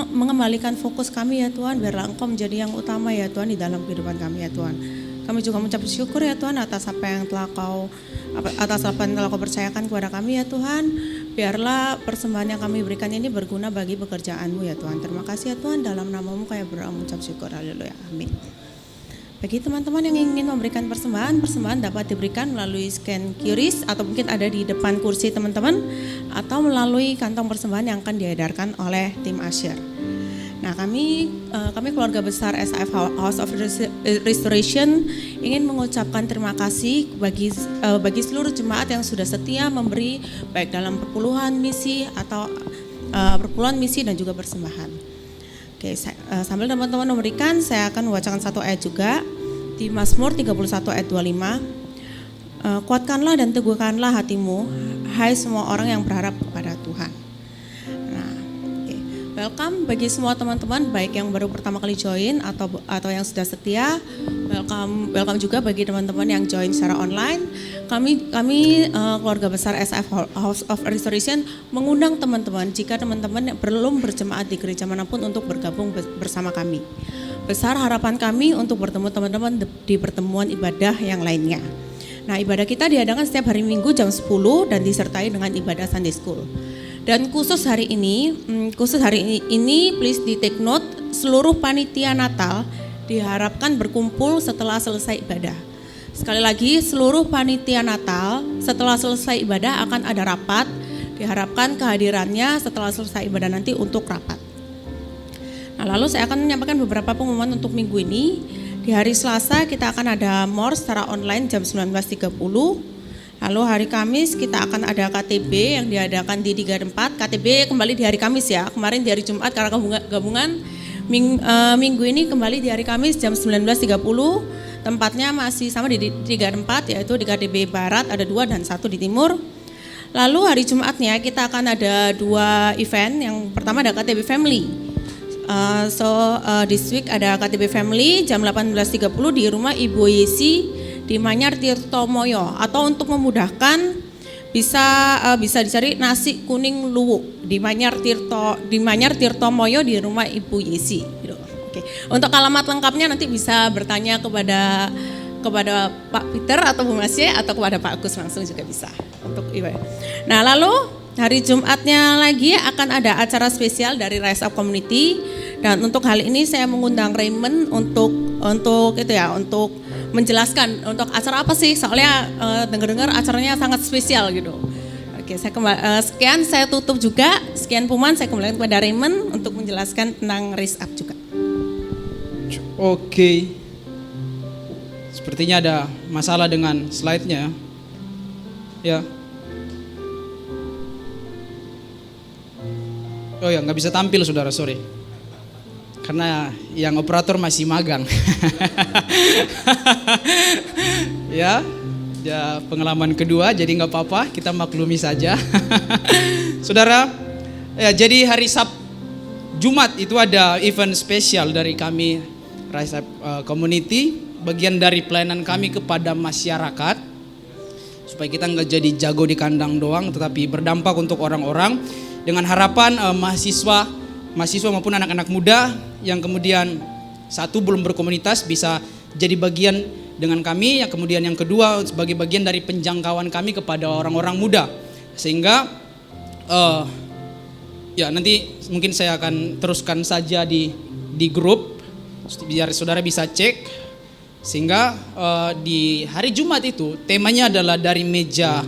mengembalikan fokus kami ya Tuhan. Biarlah Engkau menjadi yang utama ya Tuhan di dalam kehidupan kami ya Tuhan. Kami juga mengucap syukur ya Tuhan atas apa yang telah Kau percayakan kepada kami ya Tuhan. Biarlah persembahan yang kami berikan ini berguna bagi pekerjaan-Mu ya Tuhan. Terima kasih ya Tuhan, dalam nama-Mu kami berdoa mengucap syukur. Haleluya. Amin. Bagi teman-teman yang ingin memberikan persembahan dapat diberikan melalui scan QRIS atau mungkin ada di depan kursi teman-teman, atau melalui kantong persembahan yang akan diedarkan oleh tim Asher. Nah, kami keluarga besar SAF House of Restoration ingin mengucapkan terima kasih bagi seluruh jemaat yang sudah setia memberi baik dalam perpuluhan misi atau perpuluhan misi dan juga persembahan. Oke, sambil teman-teman memberikan, saya akan membacakan satu ayat juga di Mazmur 31 ayat 25. Kuatkanlah dan teguhkanlah hatimu, hai semua orang yang berharap kepada Tuhan. Welcome bagi semua teman-teman, baik yang baru pertama kali join atau yang sudah setia. Welcome juga bagi teman-teman yang join secara online. Kami keluarga besar SAF House of Restoration mengundang teman-teman, jika teman-teman belum berjemaat di gereja manapun, untuk bergabung bersama kami. Besar harapan kami untuk bertemu teman-teman di pertemuan ibadah yang lainnya. Nah, ibadah kita diadakan setiap hari Minggu jam 10 dan disertai dengan ibadah Sunday School. Dan khusus hari ini please di take note, seluruh panitia Natal diharapkan berkumpul setelah selesai ibadah. Sekali lagi, seluruh panitia Natal setelah selesai ibadah akan ada rapat. Diharapkan kehadirannya setelah selesai ibadah nanti untuk rapat. Nah, lalu saya akan menyampaikan beberapa pengumuman untuk minggu ini. Di hari Selasa kita akan ada MOR secara online jam 19.30. Lalu hari Kamis kita akan ada KTB yang diadakan di 34. KTB kembali di hari Kamis ya. Kemarin di hari Jumat karena gabungan. Minggu ini kembali di hari Kamis jam 19.30. Tempatnya masih sama di 34, yaitu di KTB Barat ada 2 dan 1 di Timur. Lalu hari Jumatnya kita akan ada 2 event. Yang pertama ada KTB Family. This week ada KTB Family jam 18.30 di rumah Ibu Yesi di Manyar Tirtomoyo, atau untuk memudahkan bisa dicari nasi kuning luwuk di Manyar Tirtomoyo di rumah Ibu Yesi. Oke. Untuk alamat lengkapnya nanti bisa bertanya kepada Pak Peter atau Bu Masye atau kepada Pak Agus langsung juga bisa untuk ibadah. Nah, lalu hari Jumatnya lagi akan ada acara spesial dari Rise Up Community, dan untuk hal ini saya mengundang Raymond untuk menjelaskan untuk acara apa sih, soalnya dengar-dengar acaranya sangat spesial gitu. Oke, sekian saya tutup juga. Sekian Puman, saya kembali kepada Raymond untuk menjelaskan tentang Rise Up juga. Oke. Sepertinya ada masalah dengan slide-nya. Ya. Oh ya, nggak bisa tampil saudara, sorry. Karena yang operator masih magang. ya pengalaman kedua, jadi nggak apa-apa, kita maklumi saja. Saudara, ya, jadi hari Jumat itu ada event spesial dari kami Rise Up Community, bagian dari pelayanan kami kepada masyarakat, supaya kita nggak jadi jago di kandang doang, tetapi berdampak untuk orang-orang, dengan harapan mahasiswa maupun anak-anak muda yang kemudian satu belum berkomunitas bisa jadi bagian dengan kami, yang kemudian yang kedua sebagai bagian dari penjangkauan kami kepada orang-orang muda. Sehingga ya nanti mungkin saya akan teruskan saja di grup biar saudara bisa cek. Sehingga di hari Jumat itu temanya adalah dari meja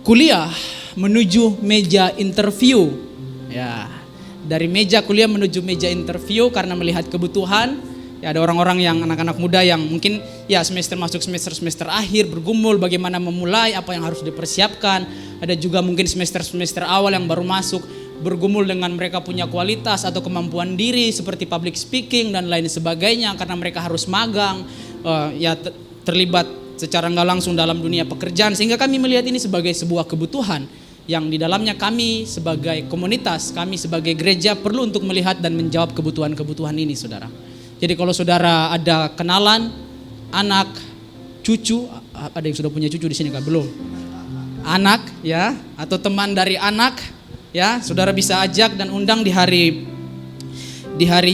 kuliah menuju meja interview. Ya, dari meja kuliah menuju meja interview karena melihat kebutuhan. Ya, ada orang-orang yang anak-anak muda yang mungkin ya semester masuk semester akhir bergumul bagaimana memulai, apa yang harus dipersiapkan. Ada juga mungkin semester awal yang baru masuk bergumul dengan mereka punya kualitas atau kemampuan diri seperti public speaking dan lain sebagainya karena mereka harus magang, terlibat secara nggak langsung dalam dunia pekerjaan. Sehingga kami melihat ini sebagai sebuah kebutuhan yang di dalamnya kami sebagai komunitas, kami sebagai gereja perlu untuk melihat dan menjawab kebutuhan-kebutuhan ini, saudara. Jadi kalau saudara ada kenalan, anak, cucu, ada yang sudah punya cucu di sini kan? Belum? Anak ya, atau teman dari anak ya, saudara bisa ajak dan undang di hari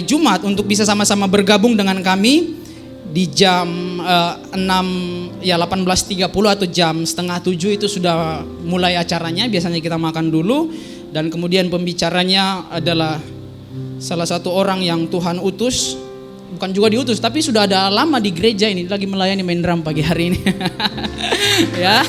Jumat untuk bisa sama-sama bergabung dengan kami di jam 18.30 atau jam 6:30 itu sudah mulai acaranya. Biasanya kita makan dulu dan kemudian pembicaranya adalah salah satu orang yang Tuhan utus, bukan juga diutus tapi sudah ada lama di gereja ini, lagi melayani main drum pagi hari ini. Ya.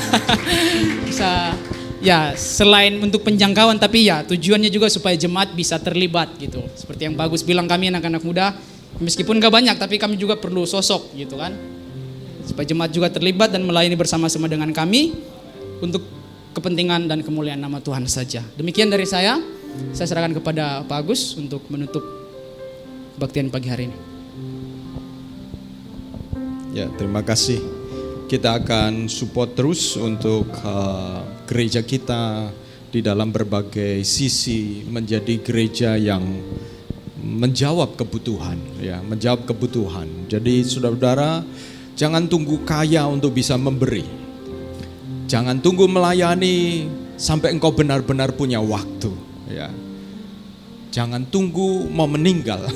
Bisa ya selain untuk penjangkauan tapi ya tujuannya juga supaya jemaat bisa terlibat gitu. Seperti yang Bagus bilang, kami anak-anak muda meskipun gak banyak tapi kami juga perlu sosok gitu kan. Supaya jemaat juga terlibat dan melayani bersama-sama dengan kami untuk kepentingan dan kemuliaan nama Tuhan saja. Demikian dari saya serahkan kepada Pak Agus untuk menutup kebaktian pagi hari ini. Ya, terima kasih. Kita akan support terus untuk gereja kita di dalam berbagai sisi menjadi gereja yang menjawab kebutuhan, ya, menjawab kebutuhan. Jadi saudara-saudara, jangan tunggu kaya untuk bisa memberi. Jangan tunggu melayani sampai engkau benar-benar punya waktu, ya. Jangan tunggu mau meninggal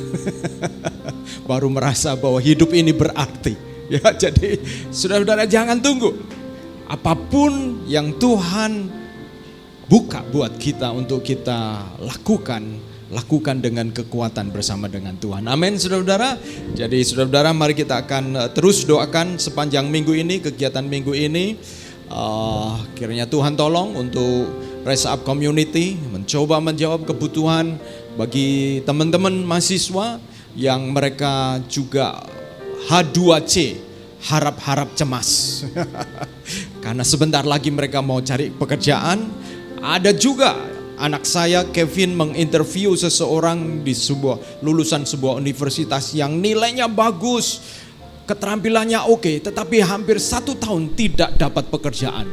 baru merasa bahwa hidup ini berarti. Ya, jadi saudara-saudara jangan tunggu. Apapun yang Tuhan buka buat kita untuk kita lakukan dengan kekuatan bersama dengan Tuhan. Amin, saudara-saudara. Jadi saudara-saudara, mari kita akan terus doakan sepanjang minggu ini, kegiatan minggu ini. Kiranya Tuhan tolong untuk Rise Up Community mencoba menjawab kebutuhan bagi teman-teman mahasiswa yang mereka juga H2C, harap-harap cemas. Karena sebentar lagi mereka mau cari pekerjaan. Ada juga anak saya Kevin menginterview seseorang di lulusan sebuah universitas yang nilainya bagus, keterampilannya oke, tetapi hampir 1 tahun tidak dapat pekerjaan.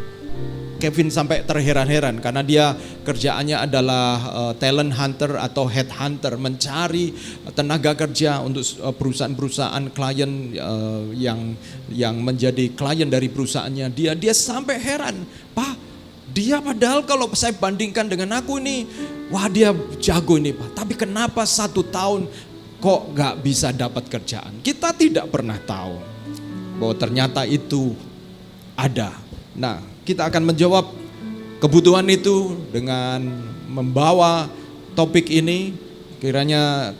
Kevin sampai terheran-heran karena dia kerjaannya adalah talent hunter atau head hunter, mencari tenaga kerja untuk perusahaan-perusahaan klien yang menjadi klien dari perusahaannya. Dia sampai heran, Pak, dia padahal kalau saya bandingkan dengan aku ini, wah dia jago ini Pak, tapi kenapa 1 tahun kok gak bisa dapat kerjaan? Kita tidak pernah tahu bahwa ternyata itu ada. Nah, kita akan menjawab kebutuhan itu dengan membawa topik ini. Kiranya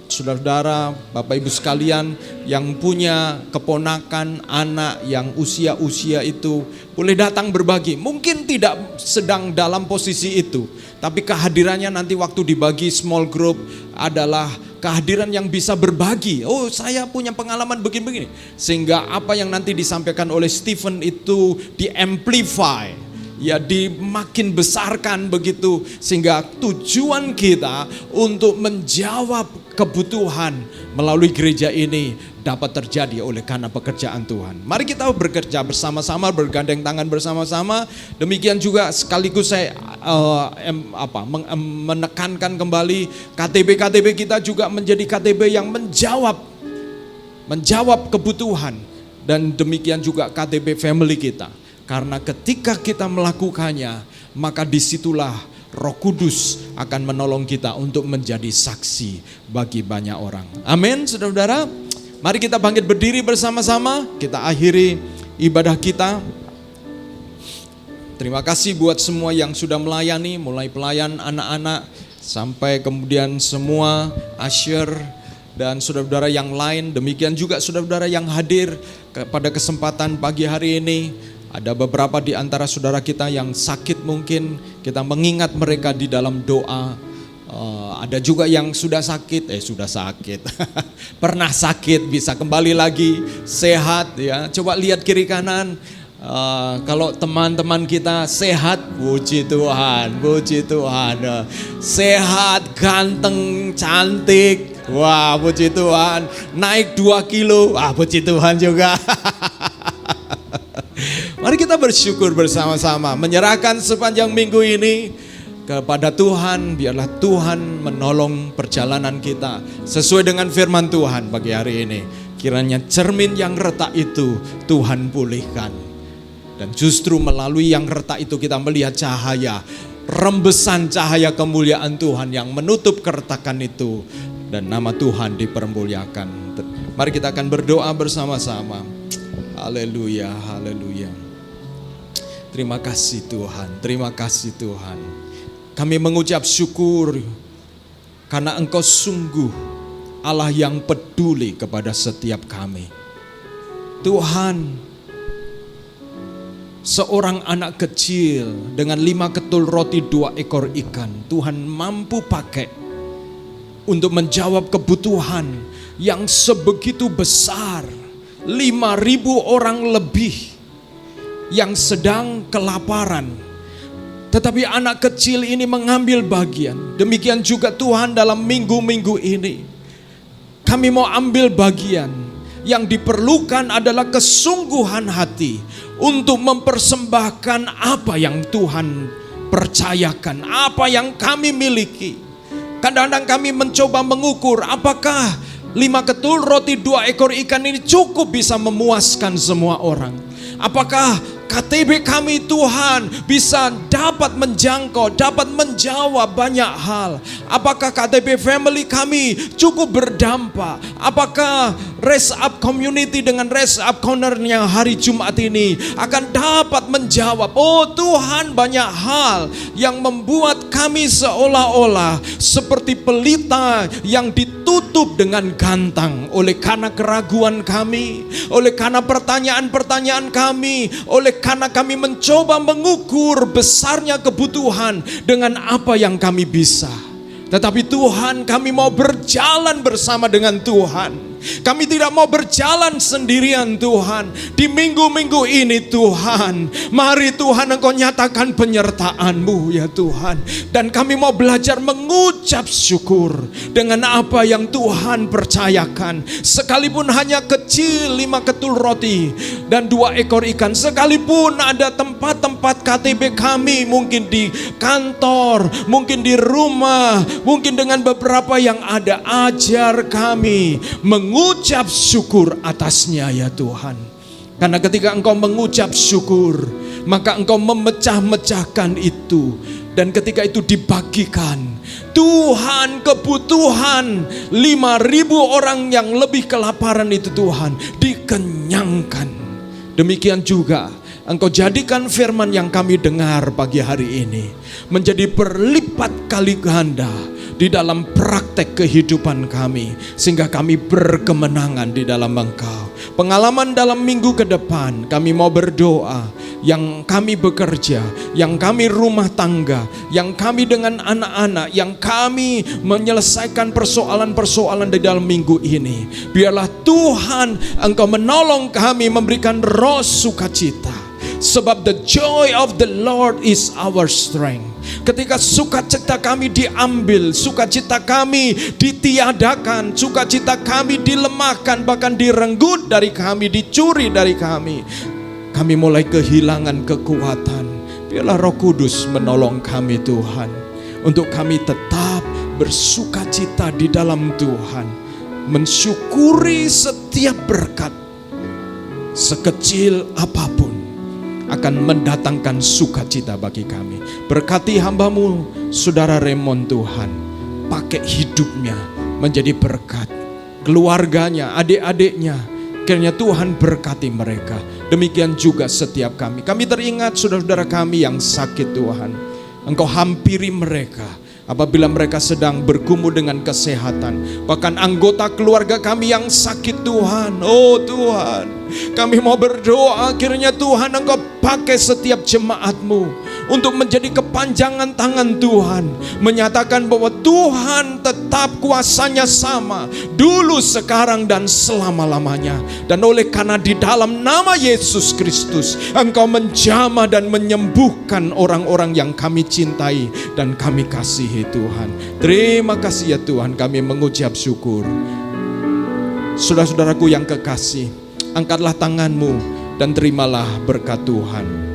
saudara-saudara, Bapak Ibu sekalian yang punya keponakan, anak yang usia-usia itu boleh datang berbagi. Mungkin tidak sedang dalam posisi itu, tapi kehadirannya nanti waktu dibagi small group adalah kehadiran yang bisa berbagi. Oh, saya punya pengalaman begini-begini. Sehingga apa yang nanti disampaikan oleh Stephen itu di-amplify, ya dimakin besarkan begitu. Sehingga tujuan kita untuk menjawab kebutuhan melalui gereja ini dapat terjadi oleh karena pekerjaan Tuhan. Mari kita bekerja bersama-sama, bergandeng tangan bersama-sama. Demikian juga sekaligus saya menekankan kembali KTB kita juga menjadi KTB yang menjawab kebutuhan, dan demikian juga KTB family kita. Karena ketika kita melakukannya, maka disitulah Roh Kudus akan menolong kita untuk menjadi saksi bagi banyak orang. Amin, saudara-saudara. Mari kita bangkit berdiri bersama-sama. Kita akhiri ibadah kita. Terima kasih buat semua yang sudah melayani, mulai pelayan anak-anak sampai kemudian semua usher dan saudara-saudara yang lain. Demikian juga saudara-saudara yang hadir pada kesempatan pagi hari ini. Ada beberapa di antara saudara kita yang sakit, mungkin kita mengingat mereka di dalam doa. Ada juga yang sudah sakit, pernah sakit, bisa kembali lagi sehat ya. Coba lihat kiri kanan. Kalau teman-teman kita sehat, puji Tuhan, puji Tuhan. Sehat, ganteng, cantik, wah puji Tuhan. Naik 2 kilo, wah puji Tuhan juga. Mari kita bersyukur bersama-sama, menyerahkan sepanjang minggu ini kepada Tuhan. Biarlah Tuhan menolong perjalanan kita sesuai dengan firman Tuhan pagi hari ini. Kiranya cermin yang retak itu Tuhan pulihkan. Dan justru melalui yang retak itu kita melihat cahaya, rembesan cahaya kemuliaan Tuhan yang menutup keretakan itu. Dan nama Tuhan dipermuliakan. Mari kita akan berdoa bersama-sama. Haleluya, haleluya. Terima kasih Tuhan, terima kasih Tuhan. Kami mengucap syukur karena Engkau sungguh Allah yang peduli kepada setiap kami. Tuhan, seorang anak kecil dengan 5 ketul roti 2 ekor ikan, Tuhan mampu pakai untuk menjawab kebutuhan yang sebegitu besar. 5.000 orang lebih yang sedang kelaparan. Tetapi anak kecil ini mengambil bagian. Demikian juga Tuhan dalam minggu-minggu ini. Kami mau ambil bagian. Yang diperlukan adalah kesungguhan hati untuk mempersembahkan apa yang Tuhan percayakan, apa yang kami miliki. Kadang-kadang kami mencoba mengukur apakah 5 ketul roti 2 ekor ikan ini cukup bisa memuaskan semua orang. Apakah KTB kami Tuhan bisa dapat menjangkau, dapat menjawab banyak hal. Apakah KTB family kami cukup berdampak? Apakah Raise Up Community dengan Raise Up Corner-nya hari Jumat ini akan dapat menjawab? Oh Tuhan, banyak hal yang membuat kami seolah-olah seperti pelita yang ditutup dengan gantang oleh karena keraguan kami, oleh karena pertanyaan-pertanyaan kami, oleh karena kami mencoba mengukur besarnya kebutuhan dengan apa yang kami bisa. Tetapi Tuhan, kami mau berjalan bersama dengan Tuhan. Kami tidak mau berjalan sendirian Tuhan. Di minggu-minggu ini Tuhan, mari Tuhan Engkau nyatakan penyertaan-Mu ya Tuhan. Dan kami mau belajar mengucap syukur dengan apa yang Tuhan percayakan. Sekalipun hanya kecil 5 ketul roti dan 2 ekor ikan. Sekalipun ada tempat-tempat KTB kami, mungkin di kantor, mungkin di rumah, mungkin dengan beberapa yang ada. Ajar kami mengucap syukur atasnya ya Tuhan. Karena ketika Engkau mengucap syukur, maka Engkau memecah-mecahkan itu. Dan ketika itu dibagikan, Tuhan, kebutuhan 5.000 orang yang lebih kelaparan itu Tuhan dikenyangkan. Demikian juga Engkau jadikan firman yang kami dengar pagi hari ini menjadi berlipat kali ganda di dalam praktek kehidupan kami, sehingga kami berkemenangan di dalam Engkau. Pengalaman dalam minggu ke depan, kami mau berdoa, yang kami bekerja, yang kami rumah tangga, yang kami dengan anak-anak, yang kami menyelesaikan persoalan-persoalan di dalam minggu ini. Biarlah Tuhan Engkau menolong kami, memberikan roh sukacita. Sebab the joy of the Lord is our strength. Ketika sukacita kami diambil, sukacita kami ditiadakan, sukacita kami dilemahkan, bahkan direnggut dari kami, dicuri dari kami, kami mulai kehilangan kekuatan. Biarlah Roh Kudus menolong kami Tuhan, untuk kami tetap bersukacita di dalam Tuhan, mensyukuri setiap berkat, sekecil apapun. akan mendatangkan sukacita bagi kami. Berkati hamba-Mu, Saudara Raymond Tuhan. Pakai hidupnya menjadi berkat. Keluarganya, adik-adiknya, kiranya Tuhan berkati mereka. Demikian juga setiap kami. Kami teringat saudara-saudara kami yang sakit Tuhan. Engkau hampiri mereka apabila mereka sedang bergumul dengan kesehatan. Bahkan anggota keluarga kami yang sakit Tuhan. Oh Tuhan, kami mau berdoa kiranya Tuhan Engkau pakai setiap jemaat-Mu untuk menjadi kepanjangan tangan Tuhan. Menyatakan bahwa Tuhan tetap kuasanya sama, dulu, sekarang, dan selama-lamanya. Dan oleh karena di dalam nama Yesus Kristus Engkau menjamah dan menyembuhkan orang-orang yang kami cintai dan kami kasihi Tuhan. Terima kasih ya Tuhan, kami mengucap syukur. Saudara-saudaraku yang kekasih, angkatlah tanganmu dan terimalah berkat Tuhan.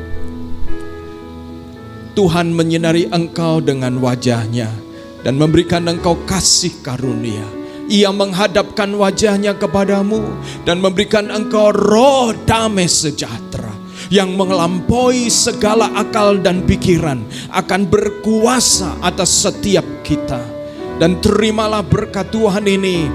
Tuhan menyinari engkau dengan wajahnya dan memberikan engkau kasih karunia. Ia menghadapkan wajahnya kepadamu dan memberikan engkau roh damai sejahtera yang melampaui segala akal dan pikiran, akan berkuasa atas setiap kita. Dan terimalah berkat Tuhan ini.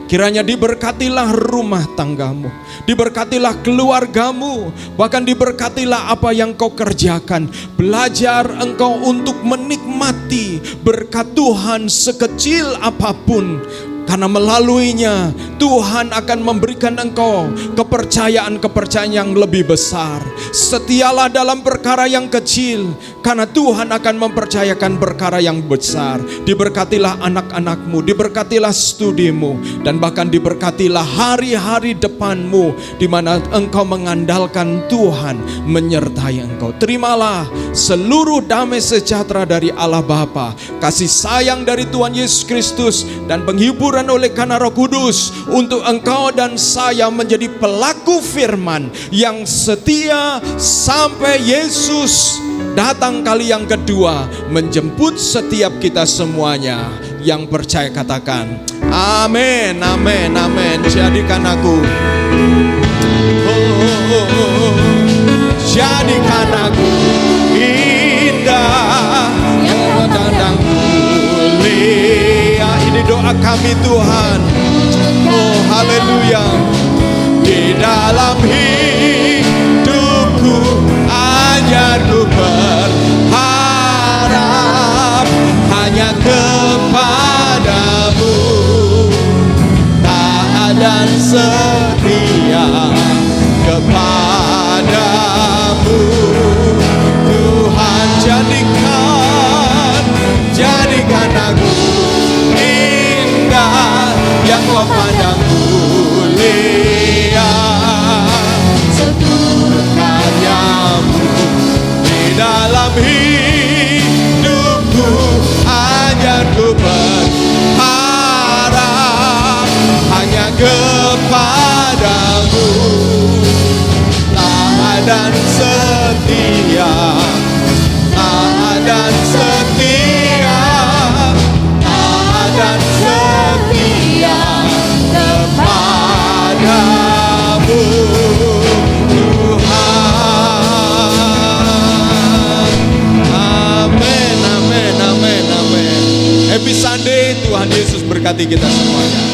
Kiranya diberkatilah rumah tanggamu, diberkatilah keluargamu, bahkan diberkatilah apa yang kau kerjakan. Belajar engkau untuk menikmati berkat Tuhan sekecil apapun, karena melaluinya Tuhan akan memberikan engkau kepercayaan-kepercayaan yang lebih besar. Setialah dalam perkara yang kecil, karena Tuhan akan mempercayakan perkara yang besar. Diberkatilah anak-anakmu, diberkatilah studimu, dan bahkan diberkatilah hari-hari depanmu, di mana engkau mengandalkan Tuhan menyertai engkau. Terimalah seluruh damai sejahtera dari Allah Bapa, kasih sayang dari Tuhan Yesus Kristus, dan penghiburan oleh karena Roh Kudus untuk engkau dan saya menjadi pelaku firman yang setia sampai Yesus datang kali yang kedua menjemput setiap kita semuanya. Yang percaya katakan amin, amin, amin. Jadikan aku, jadikan aku indah memandang mulia. Ini doa kami Tuhan. Oh haleluya. Di dalam hidupku ajarku berharap hanya kepadamu, taat dan setia kepadamu. Tuhan jadikan aku indah yang kau pandang mulia. Seluruh karyamu di dalam hidupku ajarku berharap hanya kepadamu, taat dan setia, taat dan setia, taat dan setia kepadamu Tuhan. Amin, amin, amin, amin. Happy Sunday, Tuhan Yesus berkati kita semua.